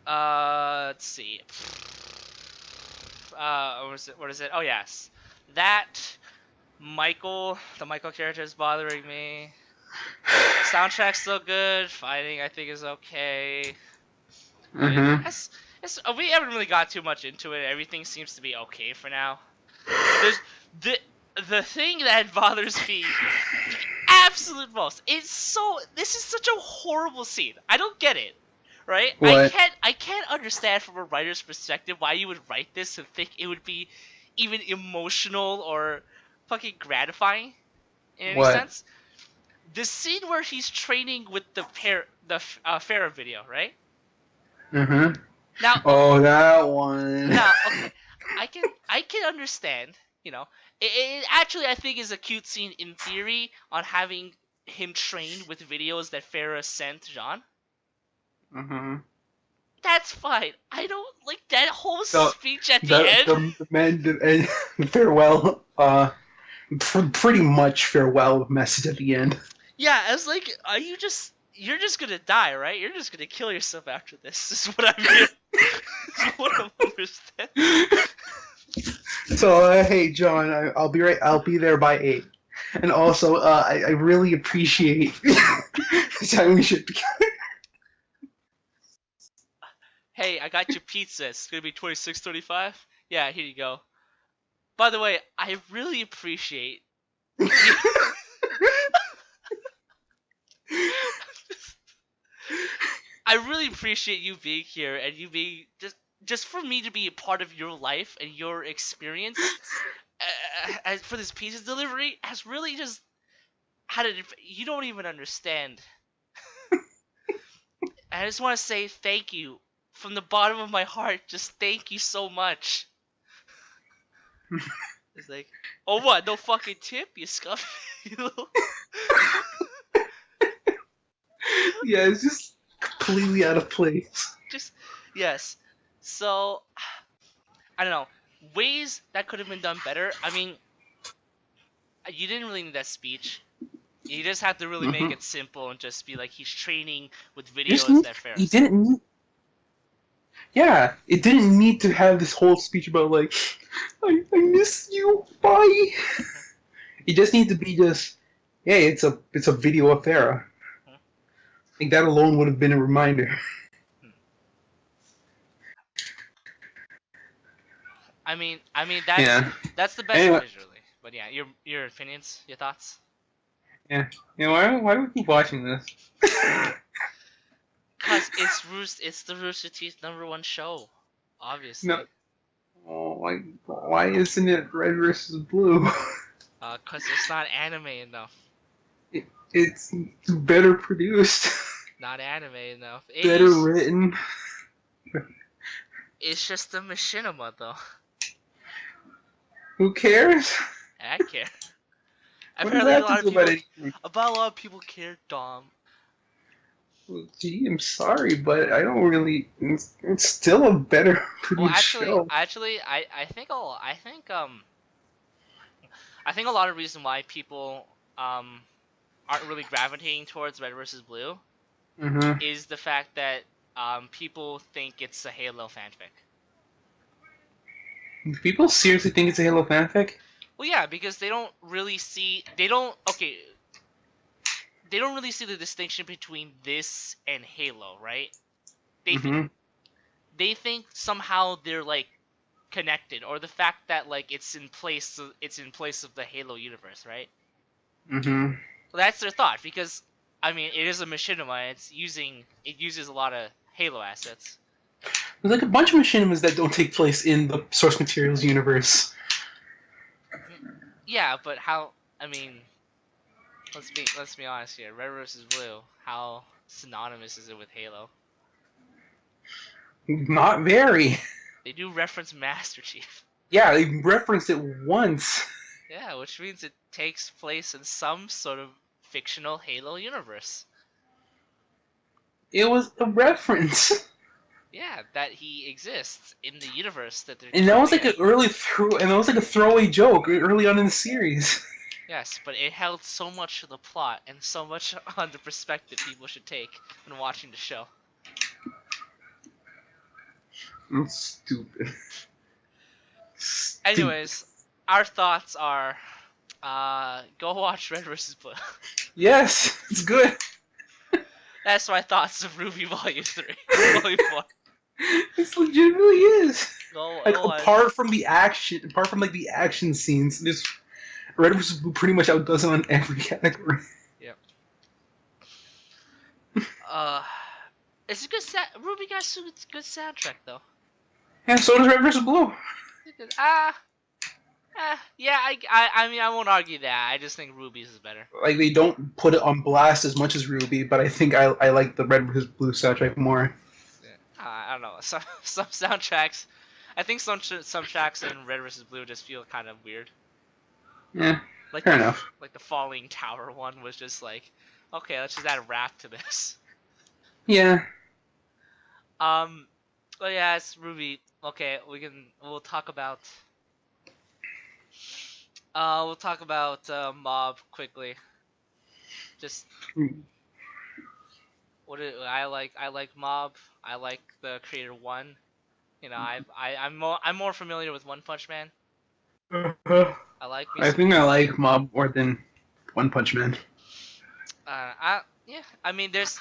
Let's see. What is it? Oh yes, that the Michael character is bothering me. Soundtrack's still good. Fighting, I think, is okay. We haven't really got too much into it. Everything seems to be okay for now. There's the thing that bothers me the absolute most. This is such a horrible scene. I don't get it. Right? What? I can't understand from a writer's perspective why you would write this and think it would be even emotional or fucking gratifying in any What? sense. The scene where he's training with the Farah video, right? Now, Oh, that one. now, okay, I can understand. It actually I think is a cute scene in theory on having him train with videos that Farah sent Jean. That's fine. I don't like that whole speech at the end. The man farewell. Pretty much farewell message at the end. Yeah, I was like, you're just gonna die, right? You're just gonna kill yourself after this. Is what I'm hearing. Is what I'm understanding. So hey, John, I'll be right. I'll be there by 8. And also, I really appreciate the time we should be. Hey, I got your pizza. It's gonna be $26.35. Yeah, here you go. By the way, I really appreciate. I really appreciate you being here and you being just for me to be a part of your life and your experience for this pizza delivery has really just had it. You don't even understand. I just want to say thank you from the bottom of my heart. Just thank you so much. It's like, oh what? No fucking tip, you scuff. Yeah, it's just completely out of place. Yes. So, I don't know. Ways that could have been done better. I mean, you didn't really need that speech. You just have to really make it simple and just be like he's training with videos that Farrah. You didn't need. Yeah, it didn't need to have this whole speech about like, I miss you, bye. It just needs to be just, hey, it's a video of Farrah. I think that alone would have been a reminder. I mean that's the best visually. But yeah, your opinions, your thoughts. Yeah. Why do we keep watching this? Cause it's the Rooster Teeth #1 show, obviously. No. Oh, why isn't it Red versus Blue? Cause it's not anime enough. It's better produced. Not anime enough. Better written. It's just a machinima though. Who cares? I care. Apparently a lot of people care, Dom. Well, gee, I'm sorry, but I don't really. It's still a better produced show. Actually, I think a lot of reason why people aren't really gravitating towards Red versus Blue is the fact that people think it's a Halo fanfic. People seriously think it's a Halo fanfic? Well, yeah, because they don't really see the distinction between this and Halo, right? They think somehow they're like connected, or the fact that like it's in place of the Halo universe, right? Well, that's their thought, because I mean it is a machinima. It uses a lot of Halo assets. There's like a bunch of machinimas that don't take place in the source materials universe. Yeah, but how? I mean, let's be honest here. Red versus Blue. How synonymous is it with Halo? Not very. They do reference Master Chief. Yeah, they referenced it once. Yeah, which means it takes place in some sort of fictional Halo universe. It was a reference. Yeah, that he exists in the universe that they're And that trying was to like get. a throwaway joke early on in the series. Yes, but it held so much of the plot and so much on the perspective people should take when watching the show. That's stupid. Anyways, our thoughts are, go watch Red vs. Blue. Yes, it's good. That's my thoughts of Ruby Volume 3. Volume 4. It legitimately is. Like Go on. apart from like the action scenes, this Red vs. Blue pretty much outdoes it on every category. Yep. It's a good Ruby got a good soundtrack though. And so does Red vs. Blue. Yeah, I mean, I won't argue that. I just think Ruby's is better. Like they don't put it on blast as much as Ruby, but I think I like the Red vs. Blue soundtrack more. Yeah. I don't know. Some soundtracks, I think some tracks in Red vs. Blue just feel kind of weird. Yeah, Like fair enough. Like the Falling Tower one was just like, okay, let's just add a rap to this. Yeah. But yeah, it's Ruby. Okay, we'll talk about Mob quickly. Just I like Mob. I like the creator One. You know, I'm more familiar with One Punch Man. I like me I some. think I like Mob more than One Punch Man. Yeah. I mean, there's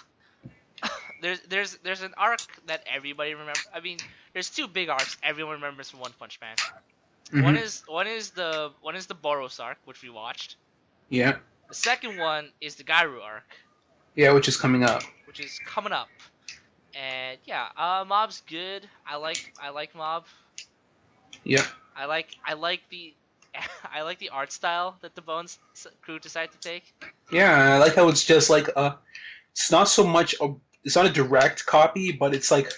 an arc that everybody remembers. I mean, there's two big arcs everyone remembers from One Punch Man. Mm-hmm. One is the Boros arc, which we watched. Yeah. The second one is the Gairu arc. Yeah, which is coming up. Which is coming up. And yeah, Mob's good. I like Mob. Yeah. I like the I like the art style that the Bones crew decided to take. Yeah, I like how it's just like it's not so much it's not a direct copy, but it's like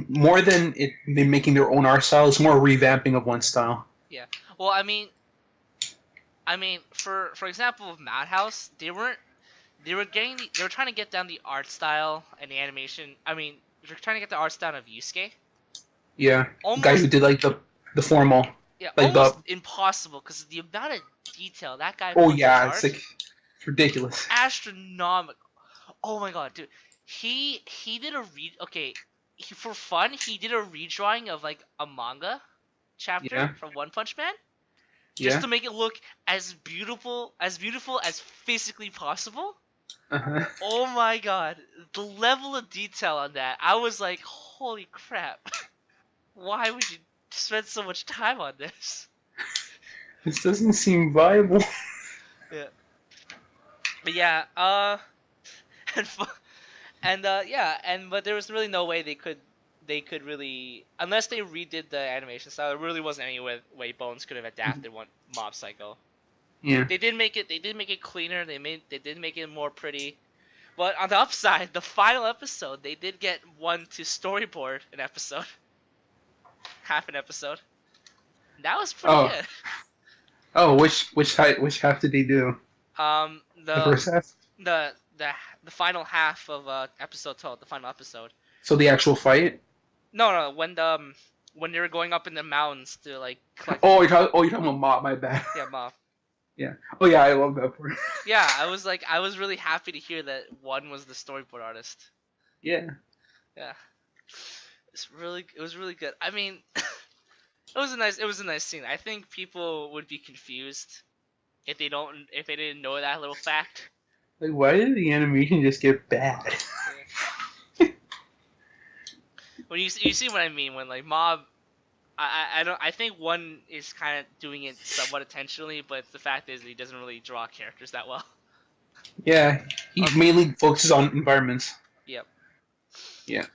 more than them making their own art style. It's more a revamping of one style. Yeah. Well, I mean, for example, of Madhouse, they were trying to get down the art style and the animation. I mean, they're trying to get the art style of Yusuke. Yeah, Almost, the guy who did like the formal. Yeah, like almost impossible because the amount of detail that guy. Oh puts yeah, in it's art, like ridiculous. Astronomical. Oh my god, dude. He did a for fun, he did a redrawing of like a manga chapter from One Punch Man. Just to make it look as beautiful as physically possible. Uh-huh. Oh my god, the level of detail on that! I was like, holy crap! Why would you spend so much time on this? This doesn't seem viable. Yeah. But yeah, but there was really no way they could really, unless they redid the animation style, there really wasn't any way Bones could have adapted one Mob Psycho. Yeah. They did make it cleaner. They did make it more pretty. But on the upside, the final episode, they did get one to storyboard an episode. Half an episode. That was pretty good. Oh, which half did they do? The first half? The final half of episode 12, the final episode. So the actual fight? No, when they were going up in the mountains to like collect. You're talking about Mob, my bad. Yeah, Mob. Yeah. Oh yeah, I love that part. Yeah, I was really happy to hear that one was the storyboard artist. Yeah. Yeah. It was really good. I mean, it was a nice scene. I think people would be confused if they didn't know that little fact. Like, why did the animation just get bad? Yeah. When you see what I mean, when like Mob, I think one is kind of doing it somewhat intentionally, but the fact is he doesn't really draw characters that well. Yeah, he mainly focuses on environments. Yep. Yeah.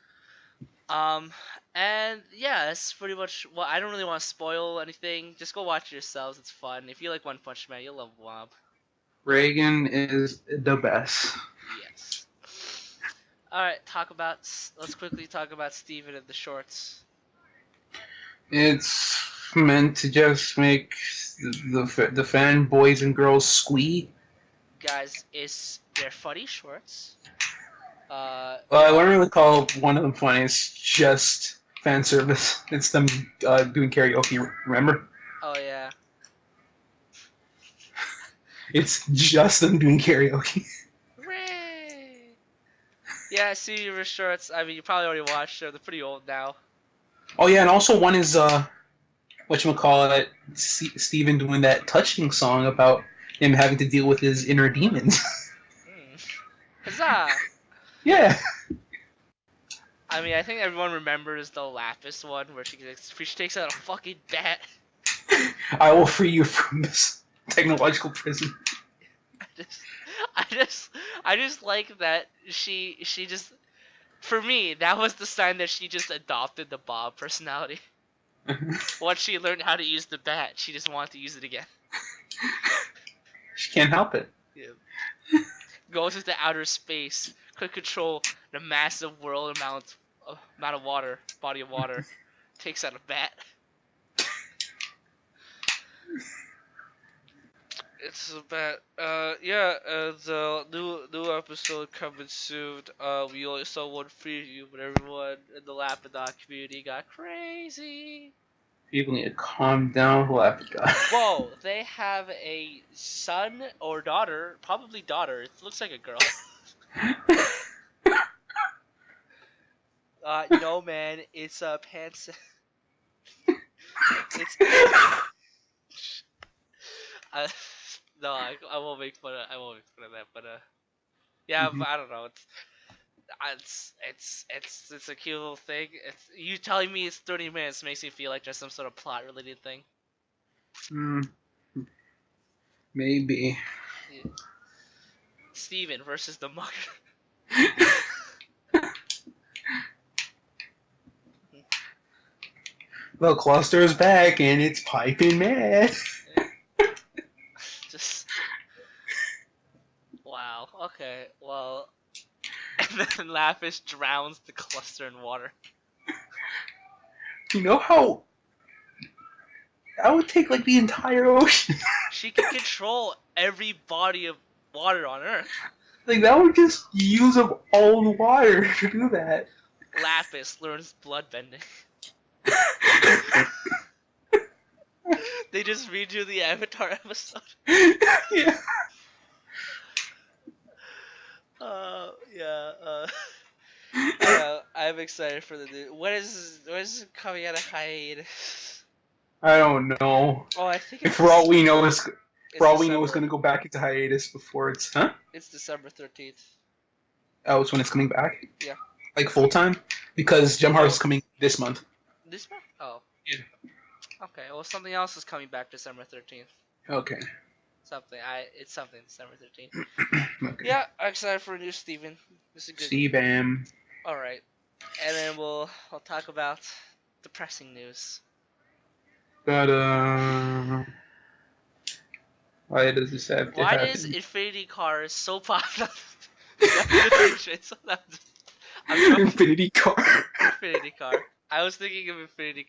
And yeah, that's pretty much. Well, I don't really want to spoil anything. Just go watch it yourselves. It's fun. If you like One Punch Man, you'll love Mob. Reagan is the best. Yes. All right, let's quickly talk about Steven and the shorts. It's meant to just make the fanboys and girls squeak. Guys, they're funny shorts. I Yeah. wouldn't really call one of them funny. It's just fan service. It's them doing karaoke. Remember? Oh yeah. It's just them doing karaoke. Hooray! Yeah, I see your shorts. I mean, you probably already watched them. They're pretty old now. Oh yeah, and also one is whatchamacallit, Steven doing that touching song about him having to deal with his inner demons. Huzzah! Yeah. I mean, I think everyone remembers the Lapis one where she takes out a fucking bat. I will free you from this technological prison. I just, I just like that she just, for me, that was the sign that she just adopted the Bob personality. Once she learned how to use the bat, she just wanted to use it again. She can't help it. Yeah. Goes into outer space, could control the massive world amount of water, body of water, takes out a bat. It's a bat. Yeah, the new episode coming soon. We only saw one preview, but everyone in the Lapidoc community got crazy. People need to calm down, Lapidot. Whoa, they have a son or daughter, probably daughter. It looks like a girl. No, man, it's a pants. It's. No, I won't make fun of. I won't make fun of that. But yeah, but I don't know. It's a cute little thing. It's you telling me it's 30 minutes makes me feel like there's some sort of plot related thing. Maybe. Yeah. Steven versus the mugger. The cluster's back and it's piping mad. Just wow. Okay. Well, and then Lapis drowns the cluster in water. You know how that would take like the entire ocean. She can control every body of water on Earth. Like that would just use up all the water to do that. Lapis learns bloodbending. They just redo the Avatar episode. Yeah. Yeah. Yeah. I'm excited for the new. What is coming out of hiatus? I don't know. Oh, I think it's. For all we know, it's December. going to go back into hiatus before it's It's December 13th. Oh, it's when it's coming back. Yeah. Like full time, because Gem Harvest is coming this month. This month? Oh. Yeah. Okay. Well, something else is coming back December 13th. Okay. It's something December 13th. Okay. Yeah, I'm excited for a new Steven. This is good. Steven. All right, and then we'll talk about depressing news. But why does this have to happen? Why is Infinity Cars so popular? Infinity Car. Infinity Car. I was thinking of Infinity.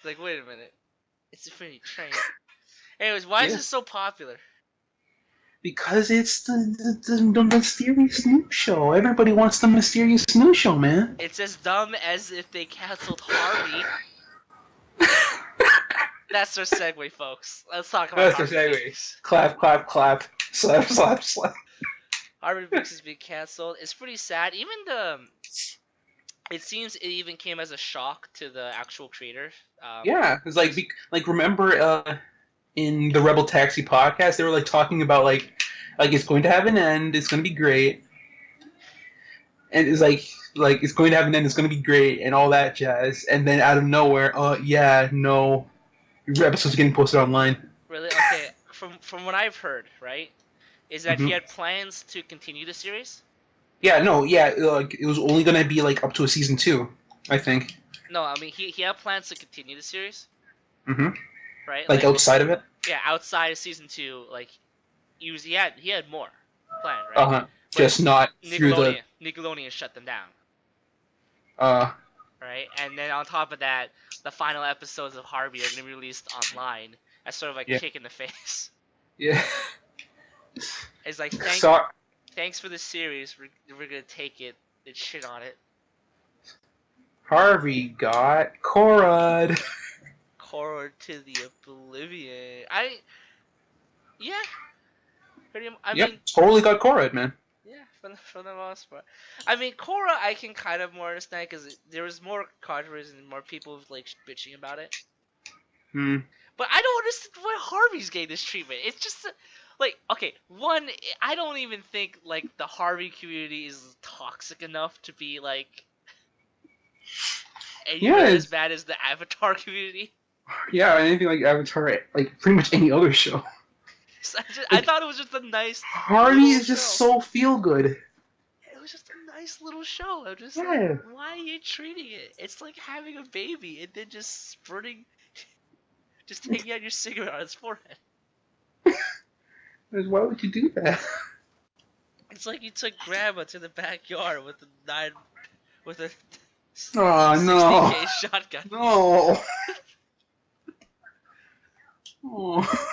Like, wait a minute, it's Infinity Train. Anyways, why is this so popular? Because it's the mysterious news show. Everybody wants the mysterious news show, man. It's as dumb as if they canceled Harvey. That's our segue, folks. Let's talk about That's Harvey. our segue. Clap, clap, clap. Slap, slap, slap. Harvey Mix has been canceled. It's pretty sad. It seems it even came as a shock to the actual creator. Yeah, it's like remember in the Rebel Taxi podcast, they were like talking about like it's going to have an end, it's going to be great, and it's like it's going to have an end, it's going to be great, and all that jazz, and then out of nowhere, yeah, no, your episode's getting posted online. Really? Okay. From what I've heard, right, is that he Mhm. had plans to continue the series. Yeah, no, yeah, like it was only going to be like up to a season 2, I think. No, I mean he had plans to continue the series. Mhm. Right. Like outside of it. Yeah, outside of season 2, like he had more planned, right? Uh-huh. Just not through the Nickelodeon shut them down. Right, and then on top of that, the final episodes of Harvey are gonna be released online as sort of like kick in the face. Yeah. It's like thanks for the series. We're gonna take it It shit on it. Harvey got Korad. Horror to the oblivion. Yeah, I Yep, mean, totally got Korad, man. yeah, for the most part. I mean, Korra, I can kind of more understand because there was more controversy and more people like bitching about it. Hmm. But I don't understand why Harvey's getting this treatment. It's just like, okay, one, I don't even think like the Harvey community is toxic enough to be like Yeah, anywhere as bad as the Avatar community. yeah, anything like Avatar, like pretty much any other show. So I Like, thought it was just a nice Harvey little is just show. so feel good. It was just a nice little show. I'm just like, Yeah. why are you treating it? It's like having a baby and then just spurting, just taking out your cigarette on its forehead. Why would you do that? It's like you took grandma to the backyard with with a Oh, no. 60K shotgun. No. Oh.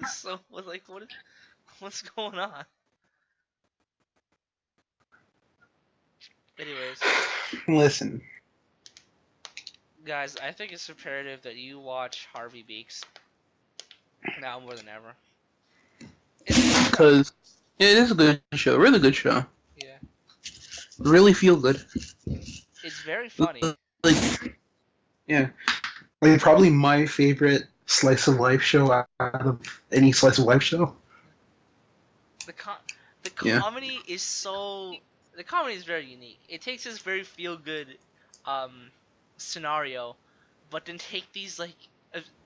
So, like, what's going on? Anyways, Listen, guys, I think it's imperative that you watch Harvey Beaks now more than ever. It's a good show. because it is a good show, really good show. Yeah, Really feel good. it's very funny. Like, yeah, like probably my favorite slice of life show out of any slice of life show. The com- the Yeah. comedy is so the comedy is very unique. It takes this very feel good scenario, but then take these like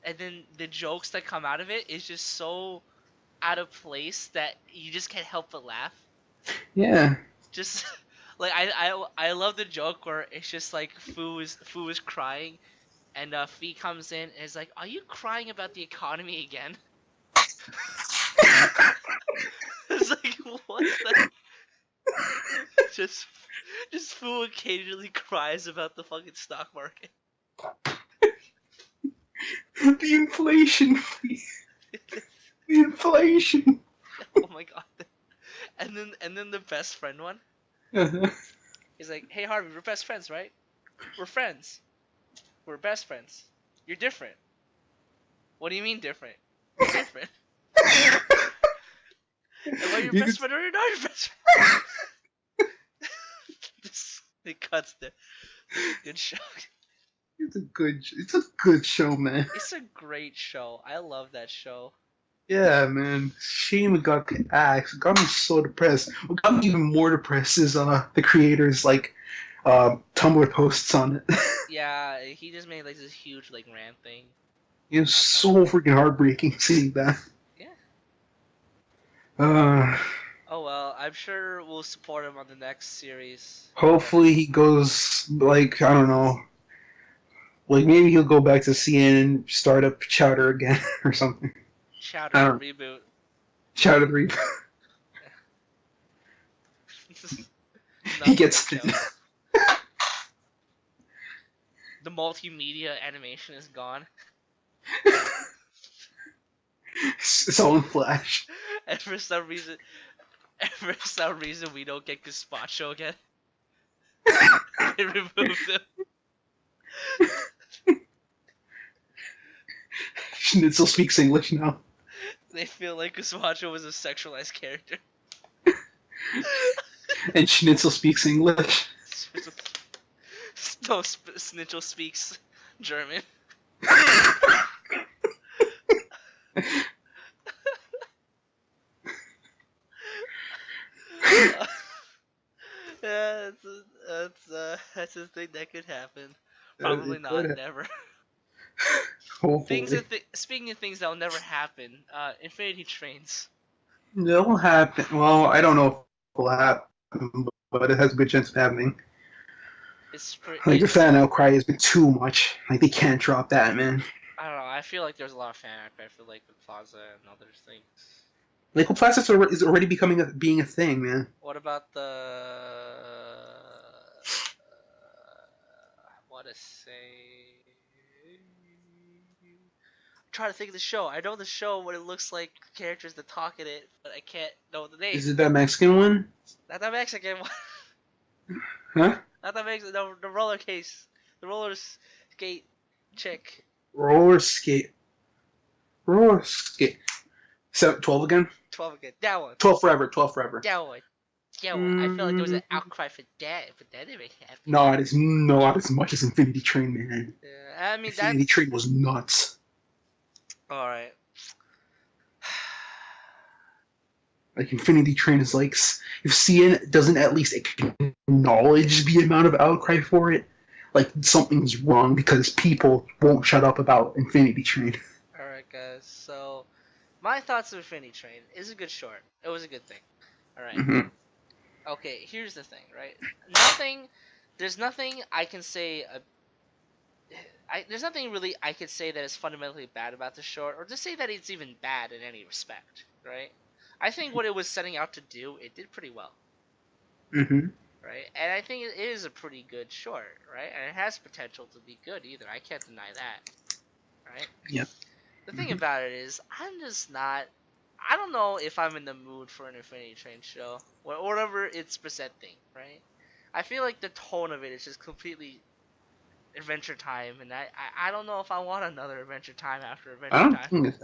and then the jokes that come out of it is just so out of place that you just can't help but laugh. Yeah. Just like I love the joke where it's just like Fu is crying and Fee comes in and is like, "Are you crying about the economy again?" It's like, what the just Fu occasionally cries about the fucking stock market. The inflation. The inflation. Oh my god. And then the best friend one. Uh-huh. He's like, "Hey Harvey, we're best friends, right? We're friends. We're best friends. You're different. What do you mean different? You're different. Am I your You best could- friend or you're not your best friend?" It cuts there. Good show. It's a good show, man. It's a great show. I love that show. Yeah, man. Shane got axed. Got me so depressed. What got me even more depressed is the creators like Tumblr posts on it. Yeah, he just made like this huge like rant thing. It was so freaking heartbreaking seeing that. Yeah. Uh, Oh well, I'm sure we'll support him on the next series. hopefully he goes like I don't know, like maybe he'll go back to CNN and start up Chowder again or something. Chowder reboot. Chowder 3. He gets the multimedia animation is gone. It's all in Flash. And for some reason we don't get Gazpacho again. They removed him. Schnitzel speaks English now. They feel like Gazpacho was a sexualized character. And Schnitzel speaks English. No, Snitchel speaks German. Yeah, that's a thing that could happen. Probably not, never. Hopefully. Speaking of things that will never happen, Infinity Trains. It'll happen. Well, I don't know if it'll happen, but it has a good chance of happening. Like the fan outcry has been too much. Like they can't drop that, man. I don't know. I feel like there's a lot of fan outcry. I feel like the Plaza and other things. Liquid Plastics is already being a thing, man. What about the what to say? I'm trying to think of the show. I know the show what it looks like characters that talk in it, but I can't know the name. Is it that Mexican one? Not that Mexican one. Huh? Not that makes the roller skate chick. Roller skate. Roller skate. 12 again? 12 again. That one. 12 forever. 12 forever. That one. That one. I feel like there was an Mm, outcry for that, but that didn't happen. not as much as Infinity Train, man. Yeah, I mean Infinity that's Train was nuts. all right. Like Infinity Train is like, if CN doesn't at least acknowledge the amount of outcry for it, like something's wrong because people won't shut up about Infinity Train. All right, guys. So my thoughts of Infinity Train is a good short. It was a good thing. All right. Mm-hmm. Okay. Here's the thing, right? Nothing. There's nothing I can say. There's nothing really I could say that is fundamentally bad about the short, or to say that it's even bad in any respect, right? I think what it was setting out to do, it did pretty well, Mm-hmm. right? And I think it is a pretty good short, right? And it has potential to be good either. I can't deny that, right? Yep. The thing Mm-hmm. about it is, I'm just not. I don't know if I'm in the mood for an Infinity Train show, or whatever it's presenting, right? I feel like the tone of it is just completely Adventure Time, and I don't know if I want another Adventure Time after Adventure Time.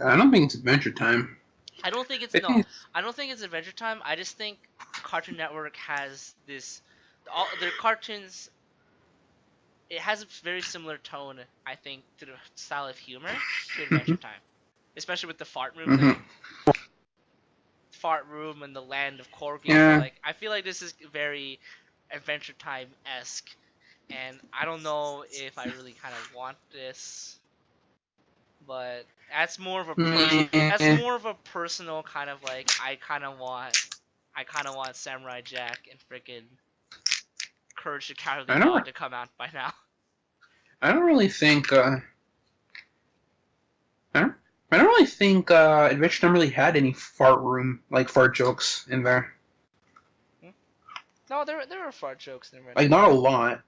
I don't think it's Adventure Time. I don't think it's I no. think I don't think it's Adventure Time. I just think Cartoon Network has this. All their cartoons. It has a very similar tone, I think, to the style of humor to Adventure Time, especially with the fart room mm-hmm. thing. Fart room and the land of Corgi. Yeah. Like I feel like this is very Adventure Time esque, and I don't know if I really kind of want this. But that's more of a that's Mm-hmm. more of a personal kind of like I kind of want Samurai Jack and freaking Courage the Cowardly I don't. Dog to come out by now. I don't really think. I don't. I don't really think Adventure Time really had any fart jokes in there. Hmm? No, there were fart jokes in Adventure Like not a Time. lot.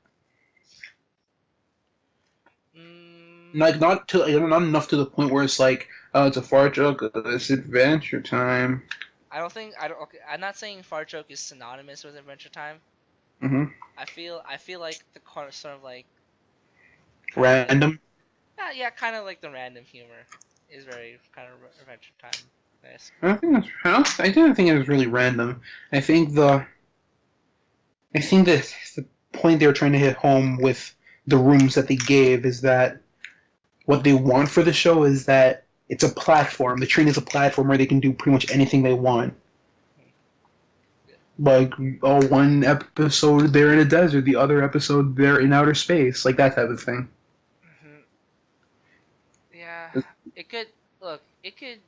Mm, Like not enough to the point where it's like, oh, it's a fart joke. It's Adventure Time. I don't. Okay, I'm not saying fart joke is synonymous with Adventure Time. Mm-hmm. I feel like the sort of like kind of like Random. yeah, kind of like the random humor is very kind of Adventure Time esque. I didn't think it was really random. I think the I think that the point they were trying to hit home with the rooms that they gave is that what they want for the show is that it's a platform. The train is a platform where they can do pretty much anything they want. Like, oh, one episode they're in a desert, the other episode they're in outer space, like that type of thing. Hmm. Yeah, it could look. It could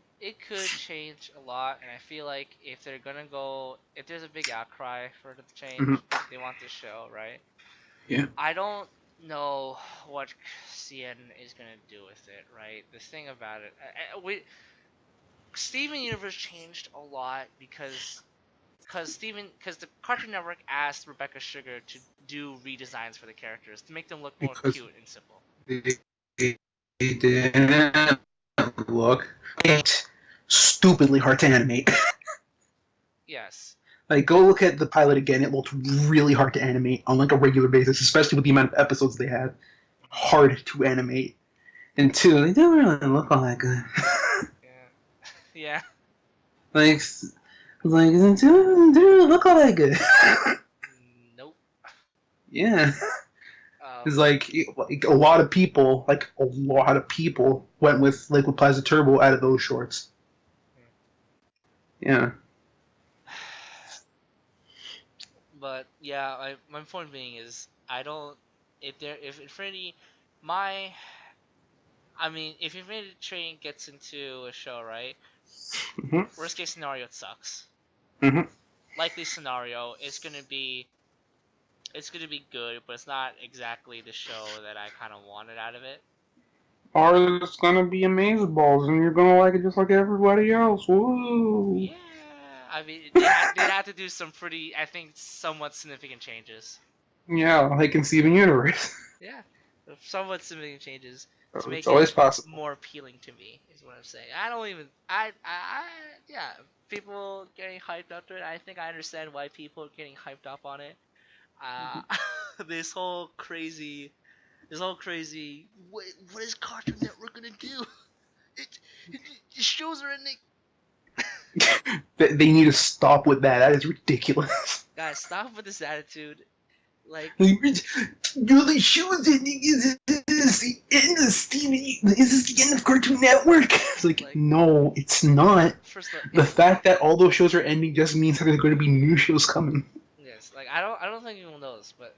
change a lot, and I feel like if they're gonna go, if there's a big outcry for the Mm-hmm. change, they want this show, right? Yeah. I don't know what CN is gonna do with it, right? The thing about it, Steven Universe changed a lot because the Cartoon Network asked Rebecca Sugar to do redesigns for the characters to make them look more Because cute and simple. they didn't look. It's stupidly hard to animate. Yes. Like, go look at the pilot again. It looked really hard to animate on like a regular basis, especially with the amount of episodes they had. Hard to animate. And two, they didn't really look all that good. Yeah. Yeah. like, they didn't really look all that good. Nope. Yeah. Um. It's like a lot of people, went with Liquid Plasma Turbo out of those shorts. Yeah. But yeah, my point being is I don't if Infinity my I mean if Infinity Train gets into a show, right? Mm-hmm. Worst case scenario, it sucks. Mm-hmm. Likely scenario, it's gonna be good, but it's not exactly the show that I kind of wanted out of it. Or it's gonna be Amazeballs, and you're gonna like it just like everybody else. Woo! Yeah, I mean they had to do some pretty I think somewhat significant changes. Yeah, like in Steven Universe. Yeah, somewhat significant changes to It's make it always possible. more appealing to me is what I'm saying. I don't even yeah, people getting hyped up to it. I think I understand why people are getting hyped up on it. this whole crazy, what is Cartoon Network gonna do? The shows are ending. They need to stop with that. That is ridiculous. Guys, stop with this attitude. Like, The show's ending. Is this the end of Steven? Is this the end of Cartoon Network? It's like no, it's not. first of all, The fact that all those shows are ending just means that there's going to be new shows coming. yes, like I don't think anyone knows, but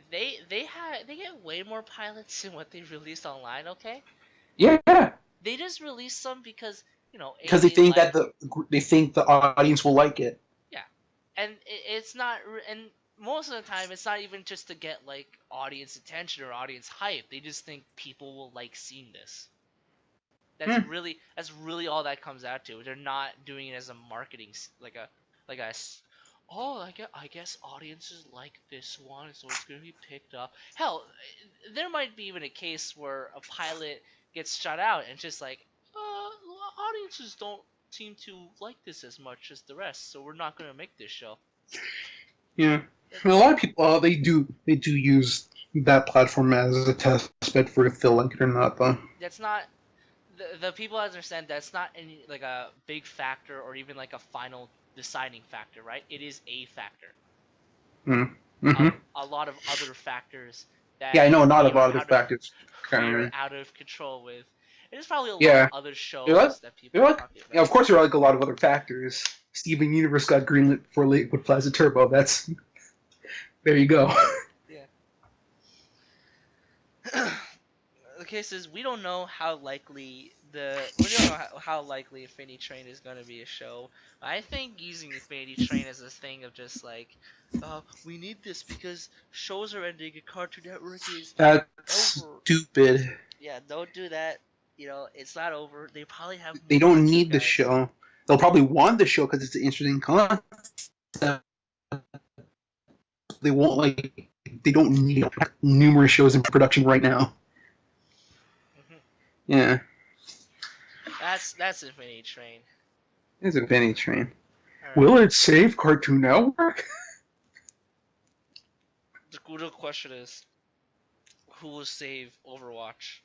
they get way more pilots than what they released online. Okay, Yeah, they just release some because because they think that the audience will like it. yeah, and it's not, and most of the time it's not even just to get like audience attention or audience hype. They just think people will like seeing this. That's really all that comes out to. They're not doing it as a marketing like a oh, I guess audiences like this one, so it's gonna be picked up. Hell, there might be even a case where a pilot gets shot out and just like, audiences don't seem to like this as much as the rest, so we're not gonna make this show. Yeah, a lot of people they do use that platform as a test bed for if they'll like it or not, though. That's not the people understand that's not any like a big factor or even like a final deciding factor, right? It is a factor. Mm-hmm. A lot of other factors that I know not a lot of other factors. we're out of control with. There's probably a lot of other shows that people are talking about. Yeah, of course there are like a lot of other facters. Steven Universe got greenlit for Liquid Plasma Turbo. That's there you go. Yeah. The case is we don't know how likely Infinity Train is gonna be a show. I think using Infinity Train as a thing of just like, we need this because shows are ending and Cartoon Network is That's over. Stupid. Yeah, don't do that. It's not over. They probably have. They don't need the show. They'll probably want the show because it's an interesting concept. They won't like. They don't need numerous shows in production right now. Yeah. That's Infinity Train. It's Infinity Train. Right. Will it save Cartoon Network? The real question is, who will save Overwatch?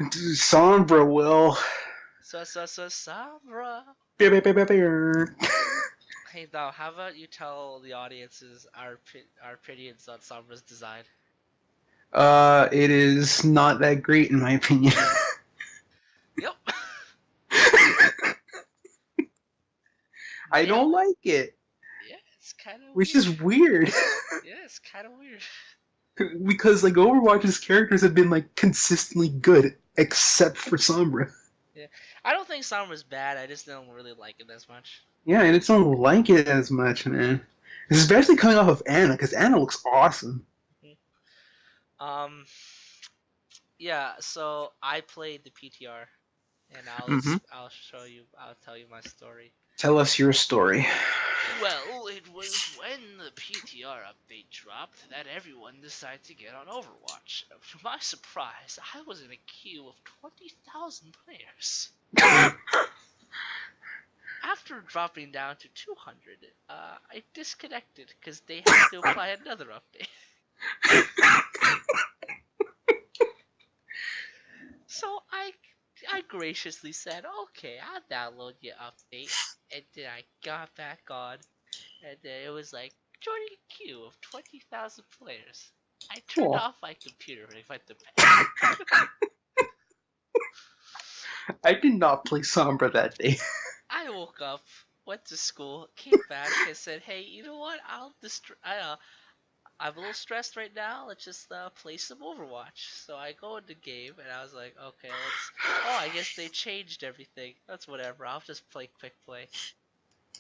Sombra will. Sombra. Hey, now, how about you tell the audiences our opinions on Sombra's design? It is not that great in my opinion. Yep. I don't like it. Yeah, it's kind of which is weird. Yeah, it's kind of weird. Because like Overwatch's characters have been like consistently good, except for Sombra. Yeah, I don't think Sombra's bad. I just don't really like it as much. Yeah, I just don't like it as much, man. Especially coming off of Anna, because Anna looks awesome. Yeah. So I played the PTR, and I'll tell you my story. Tell us your story. Well, it was when the PTR update dropped that everyone decided to get on Overwatch. To my surprise, I was in a queue of 20,000 players. After dropping down to 200, I disconnected because they had to apply another update. So I graciously said, okay, I'll download your update, and then I got back on, and then it was like, joining a queue of 20,000 players. I turned off my computer and went to bed. I did not play Sombra that day. I woke up, went to school, came back, and said, hey, you know what, I'm a little stressed right now. Let's just play some Overwatch. So I go into game, and I was like, okay, I guess they changed everything. That's whatever. I'll just play quick play.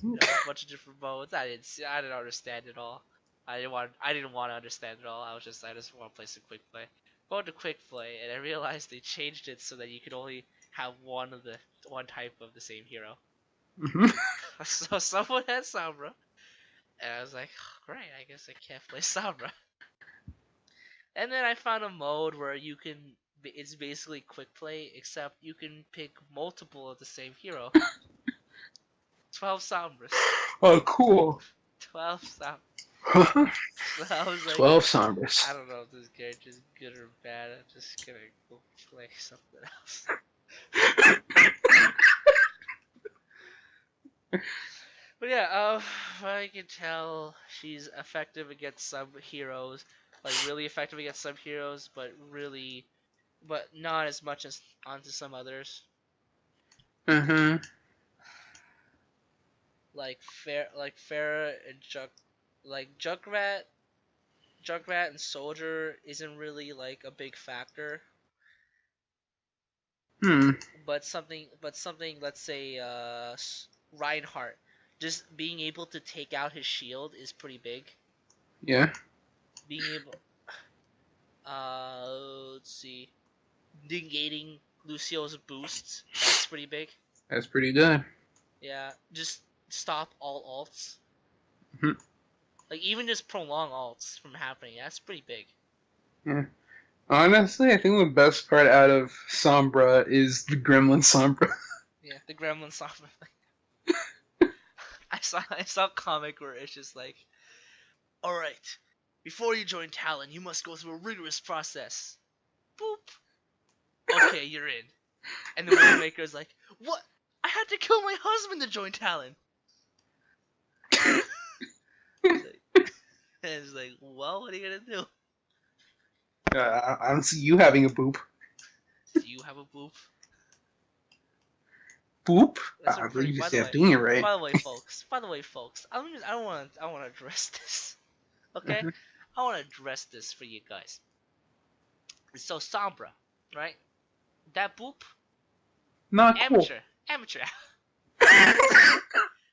A bunch of different modes. I didn't understand it all. I didn't want to understand it all. I just want to play some quick play. Go into quick play, and I realized they changed it so that you could only have one type of the same hero. Mm-hmm. So someone had Sombra. And I was like, oh, great, I guess I can't play Sombra. And then I found a mode where it's basically quick play, except you can pick multiple of the same hero. 12 Sombras. Oh, cool. 12 Sombras. So I was like, 12 Sombras. I don't know if this character is good or bad. I'm just gonna go play something else. But yeah, I can tell she's effective against some heroes, like really effective against some heroes, but not as much as onto some others. Uh-huh. Like Farah and Junkrat and Soldier isn't really like a big factor, Hmm. but something, let's say Reinhardt, just being able to take out his shield is pretty big. Yeah. Being able, let's see, negating Lucio's boosts, that's pretty big. That's pretty good. Yeah, just stop all alts. Mhm. Like even just prolong alts from happening, that's pretty big. Yeah. Honestly, I think the best part out of Sombra is the Gremlin Sombra. Yeah, the Gremlin software. I saw a comic where it's just like, all right, before you join Talon, you must go through a rigorous process. Boop. Okay, you're in. And the Widowmaker is like, what? I had to kill my husband to join Talon. It's like, and it's like, well, what are you gonna do? I don't see you having a boop. Do you have a boop? Boop? That's I a believe pretty. you By the said way, doing it right. by the way, folks. By the way, folks. I want to address this. Okay, Mhm. I want to address this for you guys. So Sombra, right? That boop, Not cool. amateur.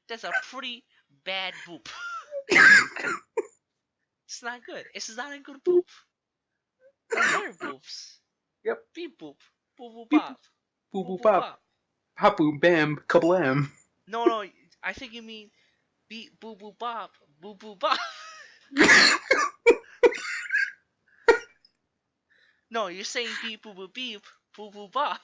That's a pretty bad boop. It's not good. It's not a good boop. There are boops. Yep. Beep boop. Boop boop Beep, bop. boop, Boop boop, boop pop. bop. Hop, boom, bam, kablam. No, I think you mean beep boop boop bop. Boop boop bop. No, you're saying beep boop boop beep. Boop boop bop.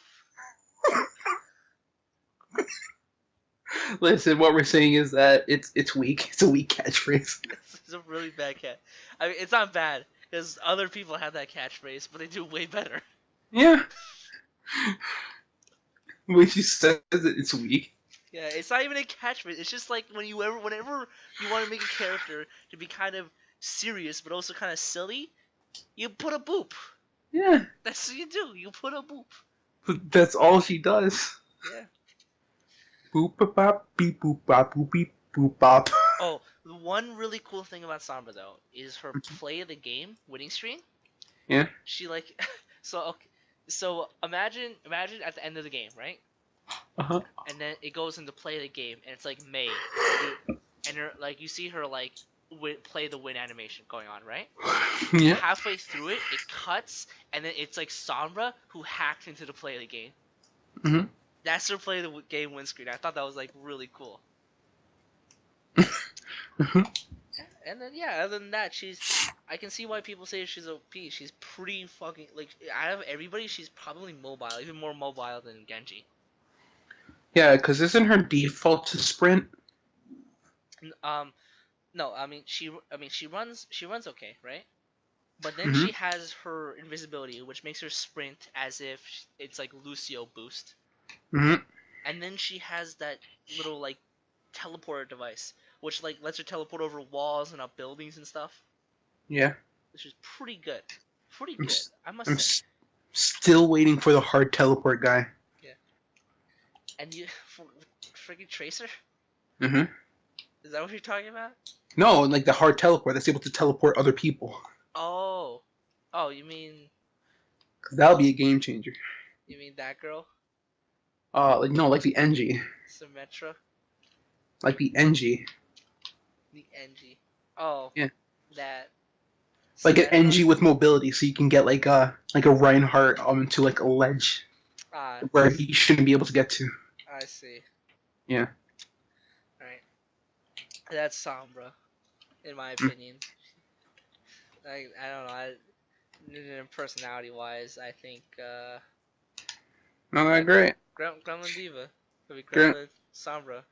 Listen, what we're saying is that it's weak. It's a weak catchphrase. It's a really bad cat. I mean, it's not bad because other people have that catchphrase, but they do way better. Yeah. When she says it, it's weak. Yeah, it's not even a catchphrase. It's just like whenever you want to make a character to be kind of serious but also kind of silly, you put a boop. Yeah. That's what you do. You put a boop. But that's all she does. Yeah. Boop a bop, beep boop bop, boop beep boop bop. Oh, the one really cool thing about Sombra though is her play of the game winning streak. Yeah. She like so imagine at the end of the game, right? Uh-huh. And then it goes into play of the game, and it's like May, and her like you see her like play the win animation going on, right? Yeah. Halfway through it, it cuts, and then it's like Sombra who hacked into the play of the game. Mhm. That's her play of the game win screen. I thought that was like really cool. Mhm. And then yeah, other than that, I can see why people say she's OP. She's pretty fucking like out of everybody, she's probably mobile, even more mobile than Genji. Yeah, because isn't her default to sprint? No, I mean she runs okay, right? But then Mhm. she has her invisibility, which makes her sprint as if it's like Lucio boost. Mhm. And then she has that little like teleporter device, which like lets her teleport over walls and up buildings and stuff. Yeah. Which is pretty good. Pretty I'm good, s- I must I'm say. still waiting for the hard teleport guy. Yeah. And you freaking Tracer? Mhm. Is that what you're talking about? No, like the hard teleport that's able to teleport other people. Oh. Oh, you mean That'll be a game changer. that girl? Like no, like the NG. Symmetra? Like the NG. The NG. Oh. Yeah. That. Like an Symmetra? NG with mobility, so you can get like a Reinhardt into like a ledge Ah, where he shouldn't be able to get to. I see. Yeah. Alright. That's Sombra, in my opinion. I don't know. Personality wise, I think Not that great. Gremlin Diva. Maybe Grem- Gremlin Sombra.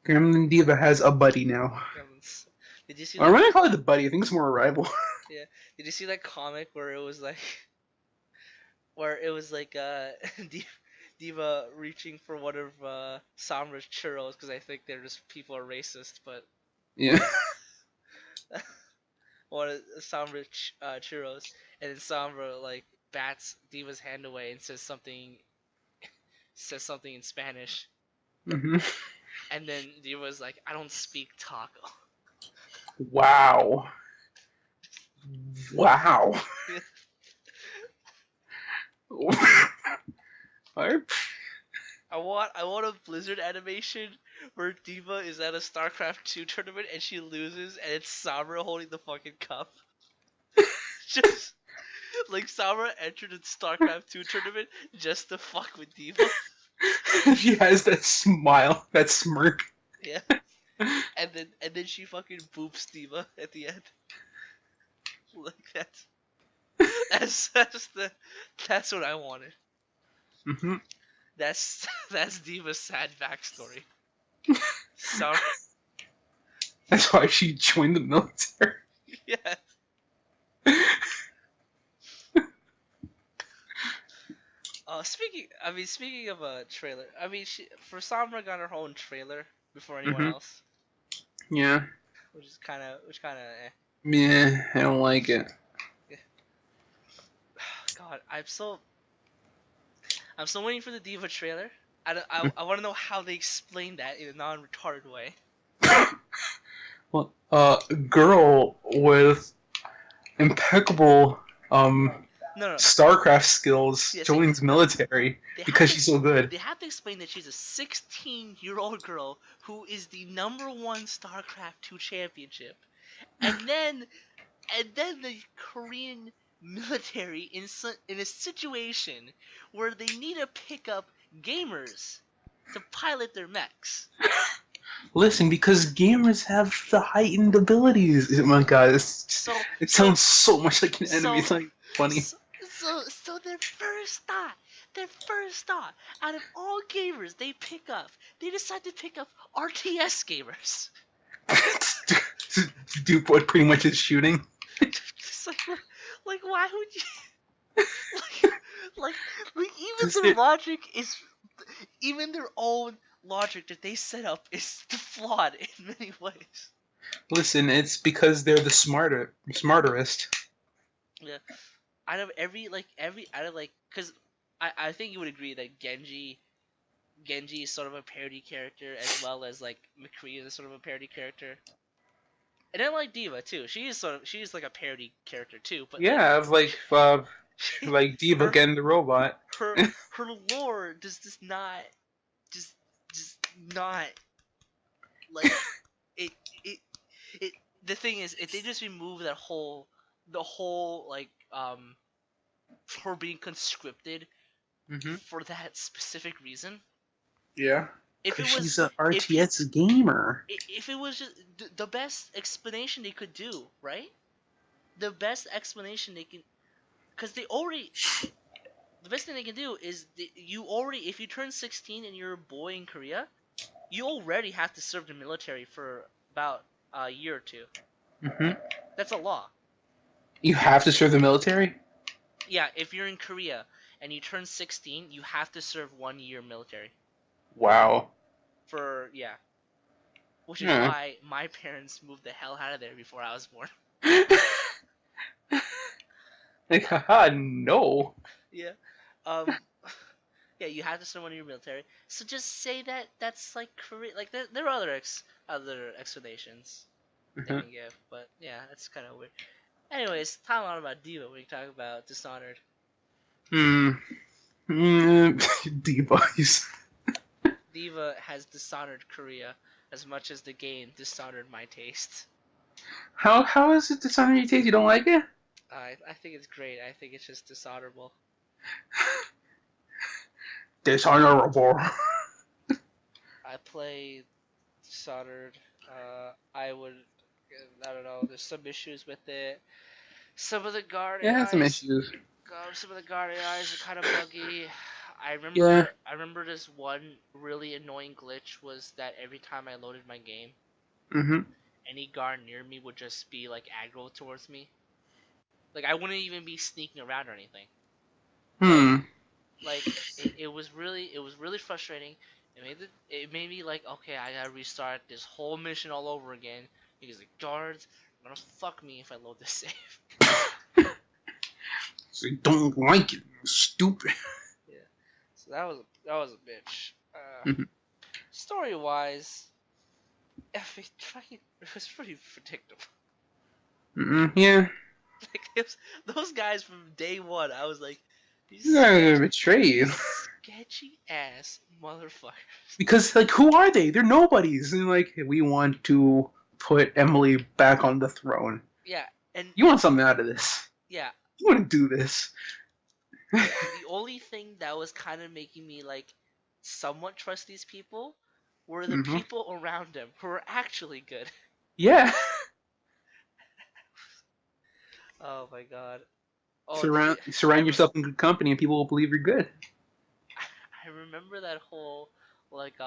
Gremlin Diva has a buddy now. Gremlins. Did you see I'm that? gonna call it the buddy. I think it's more a rival. Yeah. Did you see that comic where it was like, Diva reaching for one of Samra's churros because I think they're just people are racist, but Yeah. one of Samra's churros, and then Samra like bats Diva's hand away and says something in Spanish, Hmm. and then Diva's like, I don't speak taco. Wow. Wow. Alright. I want a Blizzard animation where Diva is at a StarCraft 2 tournament and she loses and it's Samra holding the fucking cup. Just like Samra entered the StarCraft 2 tournament just to fuck with Diva. She has that smile, that smirk. Yeah. And then she fucking boops Diva at the end. Like that's what I wanted. Hmm. That's Diva's sad backstory. Sorry. That's why she joined the military. Yeah. Speaking of a trailer, for Samra got her own trailer before anyone Hmm. else, Yeah. which kind of Yeah, I don't like it. yeah. God, I'm still waiting for the Diva trailer. I want to know how they explain that in a non-retarded way. Well, a girl with impeccable No, no, StarCraft skills yeah, see, joins military they have because to she's so good. they have to explain that she's a 16-year-old girl who is the number one StarCraft 2 championship, and then the Korean military in a situation where they need to pick up gamers to pilot their mechs. Listen, because gamers have the heightened abilities. Oh my god, it sounds so much like an enemy. It's not even funny. So their first thought, out of all gamers they decide to pick up RTS gamers. Do what pretty much is shooting. Just like why would you like Does it- even their own logic that they set up is flawed in many ways. Listen, it's because they're the smarterest. Yeah, because I think you would agree that Genji is sort of a parody character as well as like McCree is sort of a parody character. And then like Diva too. She's like a parody character too, but Yeah, like Diva her getting the robot. her her lore does just not just not like it it it the thing is if they just remove the whole like her being conscripted Hmm. for that specific reason. Yeah. If it Because was she's an if RTS gamer. if it was just the best explanation they could do, right? The best explanation they can, because the best thing they can do is if you turn 16 and you're a boy in Korea, you already have to serve the military for about a year or two. Hmm. That's a law. You have to serve the military? Yeah, if you're in Korea and you turn 16, you have to serve 1 year military. Wow. Which is Yeah. why my parents moved the hell out of there before I was born. Like, haha, no. Yeah. Yeah, you have to serve 1 year military. So just say that's like Korea. Like there are other explanations they Mhm. can give, but yeah, that's kind of weird. Anyways, talking a lot about Diva. We can talk about Dishonored. Debugs. Diva has dishonored Korea as much as the game dishonored my taste. How is it Dishonored you taste? You don't like it? I think it's great. I think it's just dishonorable. Dishonorable. I play Dishonored. I don't know. There's some issues with it. Some of the guard It has some AIs, issues. some of the guard AIs are kind of buggy. Yeah. I remember this one really annoying glitch was that every time I loaded my game Mm-hmm. any guard near me would just be like aggro towards me. Like I wouldn't even be sneaking around or anything. Like it was really frustrating. It made me like, okay, I gotta restart this whole mission all over again because the guards are gonna fuck me if I load this save. So you don't like it, you stupid. Yeah. So that was a bitch. Story wise, it was pretty predictable. Yeah. Like those guys from day one, I was like, these guys are gonna betray you. Sketchy ass motherfuckers. Because like, who are they? They're nobodies. And like, we want to put Emily back on the throne. Yeah, and you want something out of this. Yeah. You want to do this. The only thing that was kind of making me like somewhat trust these people were the people around them who were actually good. Yeah. Oh my god. Oh, surround yourself in good company and people will believe you're good. I remember that whole like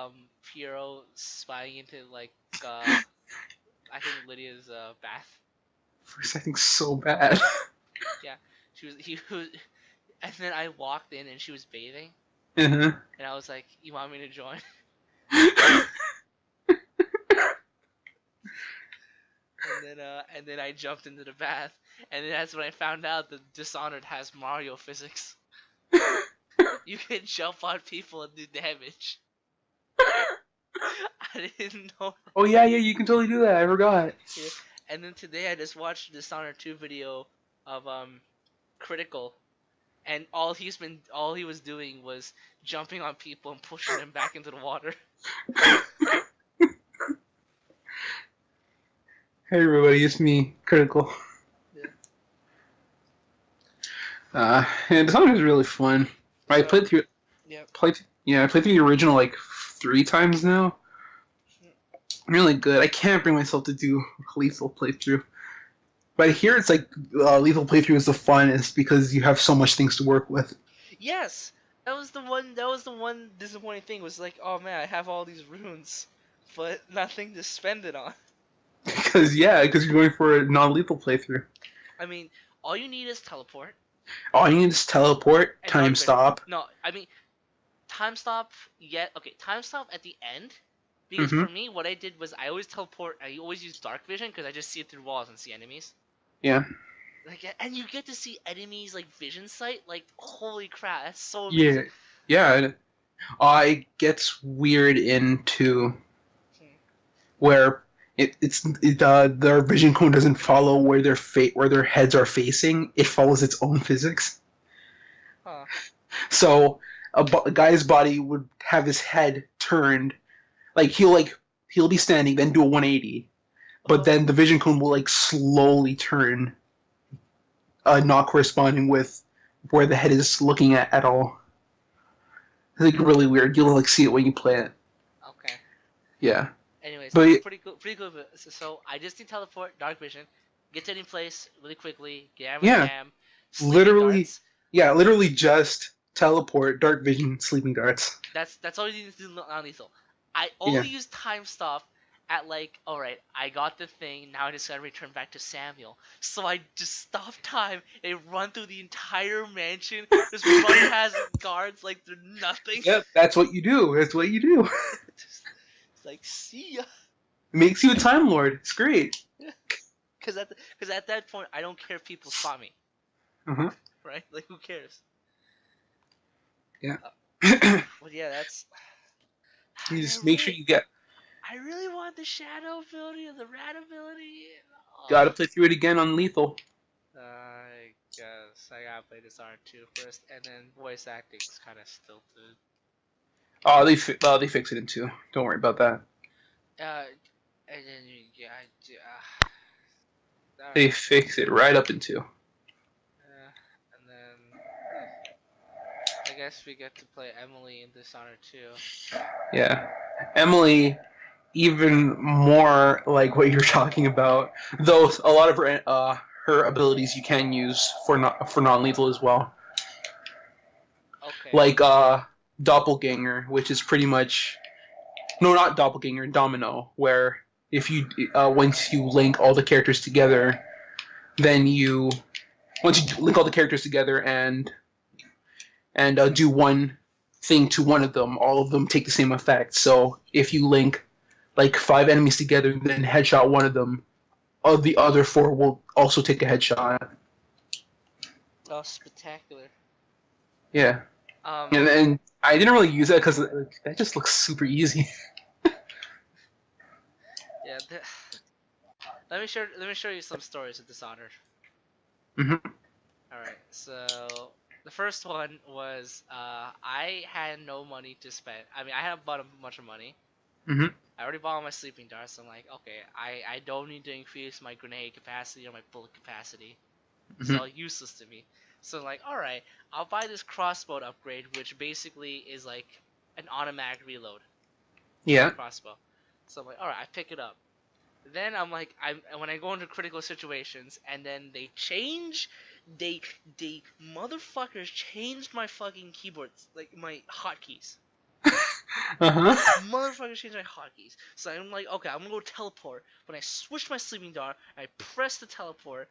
Piero spying into like I think Lydia's bath. For a second, so bad. Yeah, he was, and then I walked in and she was bathing. And I was like, "You want me to join?" And then I jumped into the bath, and then that's when I found out that Dishonored has Mario physics. You can jump on people and do damage. I didn't know. Oh yeah, you can totally do that. I forgot. Yeah. And then today I just watched a Dishonored 2 video of Critical, and all he was doing was jumping on people and pushing them back into the water. Hey everybody, it's me, Critical. Yeah. And Dishonored is really fun. I played through. Yeah. I played through the original like 3 times now. Really good. I can't bring myself to do a lethal playthrough. But I hear it's like lethal playthrough is the funnest because you have so much things to work with. Yes, that was the one disappointing thing. Was like, oh man, I have all these runes, but nothing to spend it on. Because you're going for a non-lethal playthrough. I mean, all you need is teleport. All you need is teleport, time stop. No, I mean, time stop. Time stop at the end. Because for me, what I did was I always teleport. I always use dark vision because I just see it through walls and see enemies. Yeah. Like, and you get to see enemies like vision sight. Like, holy crap, that's so amazing. Yeah. It gets weird into where their vision cone doesn't follow where their heads are facing. It follows its own physics. Huh. So a guy's body would have his head turned. Like he'll be standing, then do a 180, but then the vision cone will like slowly turn, not corresponding with where the head is looking at all. It's like really weird. You'll like see it when you play it. Okay. Yeah. Anyways, but pretty cool. So I just need teleport, dark vision, get to any place really quickly, get cam. Literally just teleport, dark vision, sleeping darts. That's all you need to do non-lethal. I only use time stop at like, alright, I got the thing, now I just gotta return back to Samuel. So I just stop time and run through the entire mansion, just run past guards like they're nothing. Yep, that's what you do. It's like, see ya. It makes you a Time Lord. It's great. Because at that point, I don't care if people spot me. Right? Like, who cares? Yeah. Well, yeah, that's... You just make sure you get... I really want the shadow ability and the rat ability. Gotta play through it again on lethal. I guess I gotta play Dishonored 2 first, and then voice acting's kind of stilted. Oh, they fix it in 2. Don't worry about that. And then they fix it right up in 2. And then I guess we get to play Emily in Dishonored 2. Yeah, Emily, even more like what you're talking about. Though a lot of her abilities you can use for non-lethal as well. Okay. Like Doppelganger, which is pretty much not Doppelganger, Domino, where if you once you link all the characters together, then you once you link all the characters together and do one thing to one of them, all of them take the same effect. So if you link like 5 enemies together, then headshot one of them, of the other 4 will also take a headshot. Oh, spectacular. Yeah. And I didn't really use that because that just looks super easy. Yeah. Let me show you some stories of Dishonored. Mm-hmm. All right. So the first one was I had no money to spend. I mean, I hadn't bought a bunch of money. Mm-hmm. I already bought my sleeping darts. So I'm like, okay, I don't need to increase my grenade capacity or my bullet capacity. This is Mm-hmm. all useless to me. So I'm like, alright, I'll buy this crossbow upgrade, which basically is like an automatic reload Yeah. crossbow. So I'm like, alright, I pick it up. Then I'm like, when I go into critical situations, and then they motherfuckers changed my fucking keyboards, like my hotkeys. Uh-huh. Motherfuckers changed my hotkeys. So I'm like, okay, I'm gonna go teleport. When I switch my sleeping dart, I press the teleport,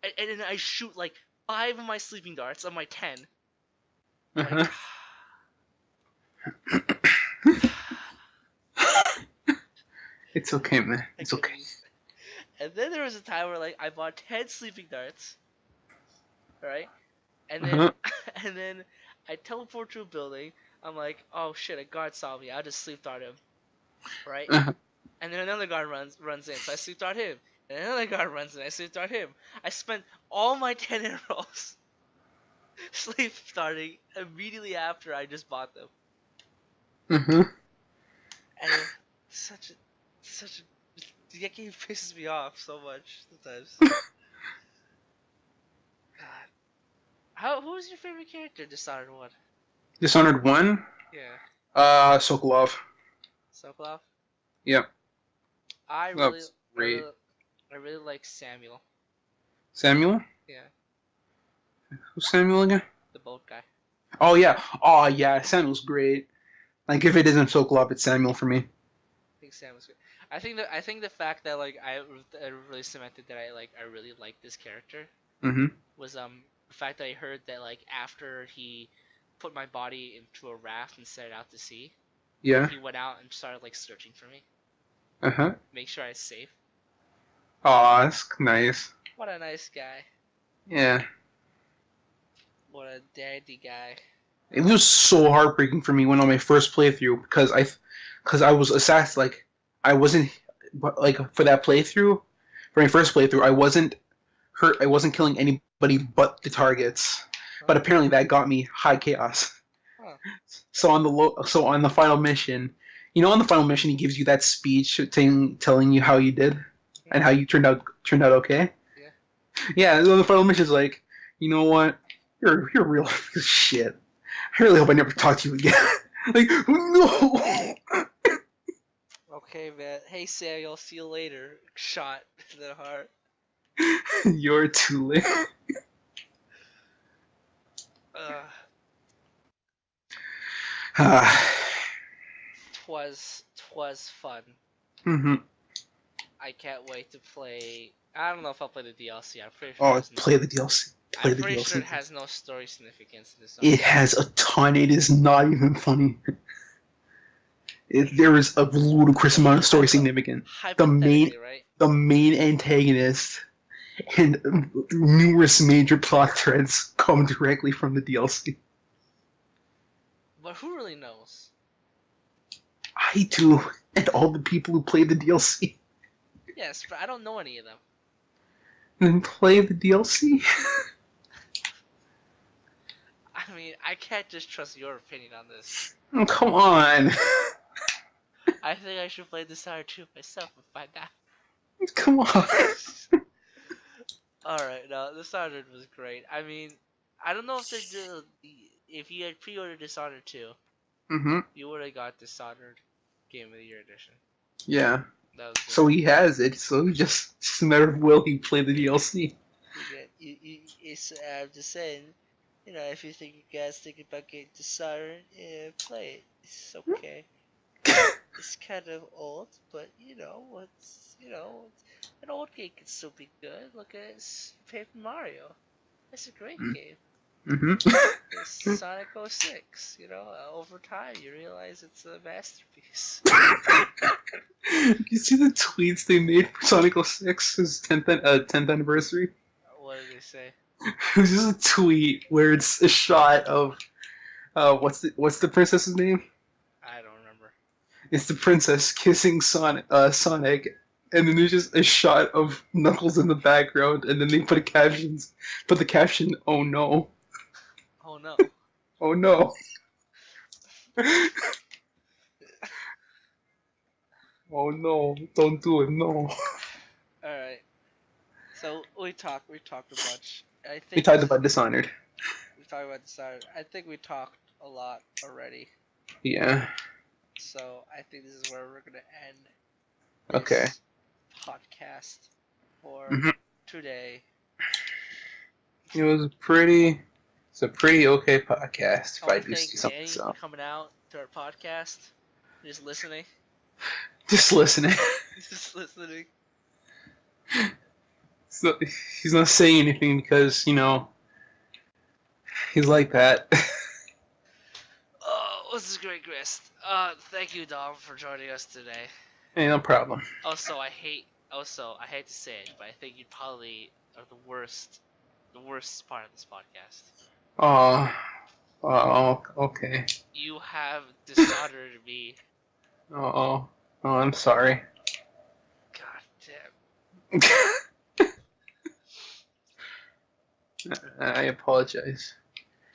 and then I shoot like 5 of my sleeping darts of my 10. Uh-huh. It's okay, man. It's okay. And then there was a time where like I bought 10 sleeping darts, right? And then Uh-huh. and then I teleport to a building. I'm like, oh shit, a guard saw me. I'll just sleep dart him, right? Uh-huh. And then another guard runs in, so I sleep dart him. And another guard runs in, I sleep dart him. I spent all my 10 arrows sleep darting immediately after I just bought them. Uh-huh. And such a that game pisses me off so much sometimes. God. Who was your favorite character, Dishonored 1? Dishonored 1? Yeah. Sokolov. Sokolov? Yep. I That really, was I great. really, I really like Samuel. Samuel? Yeah. Who's Samuel again? The boat guy. Oh, yeah. Oh, yeah. Samuel's great. Like, if it isn't Sokolov, it's Samuel for me. I think Samuel's good. I think the fact that like I really cemented that I really like this character Mm-hmm. was the fact that I heard that like after he put my body into a raft and set it out to sea, Yeah. he went out and started like searching for me, Uh-huh. make sure I was safe. Aw, that's nice. What a nice guy. Yeah. What a daddy guy. It was so heartbreaking for me when on my first playthrough because I was assassinated. Like, I wasn't, like, for that playthrough, for my first playthrough, I wasn't hurt. I wasn't killing anybody but the targets. Huh? But apparently that got me high chaos. Huh. So on the final mission, on the final mission, he gives you that speech telling you how you did and how you turned out okay. Yeah. Yeah. And the final mission is like, you know what? You're real shit. I really hope I never talk to you again. Like, no. Okay, man. Hey, Samuel. See you later. Shot in the heart. You're too late. Twas fun. Mm-hmm. I can't wait to play. I don't know if I'll play the DLC. I'm pretty sure. Oh, play the DLC. I'm pretty sure it has no story significance in this. It has a ton. It is not even funny. There is a ludicrous amount of story significance. The main antagonist and numerous major plot threads come directly from the DLC. But who really knows? I do, and all the people who play the DLC. Yes, but I don't know any of them. Then play the DLC? I mean, I can't just trust your opinion on this. Oh, come on. I think I should play Dishonored 2 myself and find out. Come on. Alright, no, Dishonored was great. I mean, I don't know if you had pre-ordered Dishonored 2, you would have got Dishonored Game of the Year edition. Yeah. So he has it, so it's just a matter of will he play the DLC. I'm just saying, if you guys think about getting Dishonored, play it. It's okay. It's kind of old, but an old game can still be good. Look at Paper Mario. It's a great game. Mm-hmm. It's Sonic 06. Over time you realize it's a masterpiece. You see the tweets they made for Sonic 06, his 10th anniversary? What did they say? It was just a tweet where it's a shot of what's the princess's name? I don't remember. It's the princess kissing Sonic, and then there's just a shot of Knuckles in the background, and then they put the caption, "Oh no, Oh no. oh no, oh no, don't do it, no." All right. So we talked a bunch. I think We talked about Dishonored. we talked about Dishonored. I think we talked a lot already. Yeah. So I think this is where we're gonna end Okay. this podcast for Mhm. today. It's a pretty okay podcast. If I I want to do thank see something, Danny so for coming out to our podcast, just listening, just listening. just listening. So he's not saying anything because he's like that. Oh, this is great, Chris. Thank you, Dom, for joining us today. Hey, no problem. Also, I hate to say it, but I think you probably are the worst part of this podcast. Oh, okay. You have dishonored me. Oh, I'm sorry. God damn. I apologize.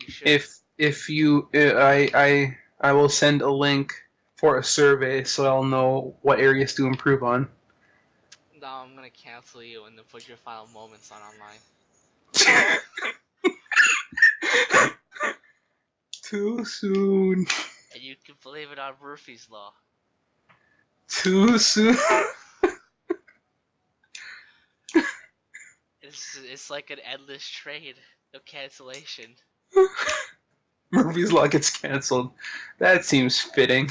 You should. If you, I will send a link for a survey so I'll know what areas to improve on. No, I'm gonna cancel you and then put your final moments on online. Too soon. And you can blame it on Murphy's Law. Too soon. It's like an endless train of cancellation. Murphy's Law gets canceled. That seems fitting.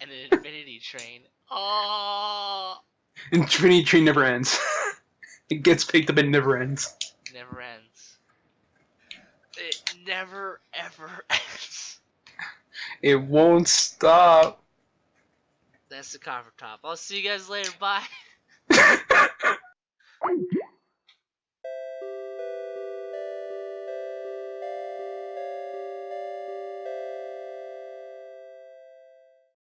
And an infinity train. Oh, Infinity Train never ends. It gets picked up and never ends. never ends. It never ever ends. It won't stop. That's the cover top. I'll see you guys later. Bye.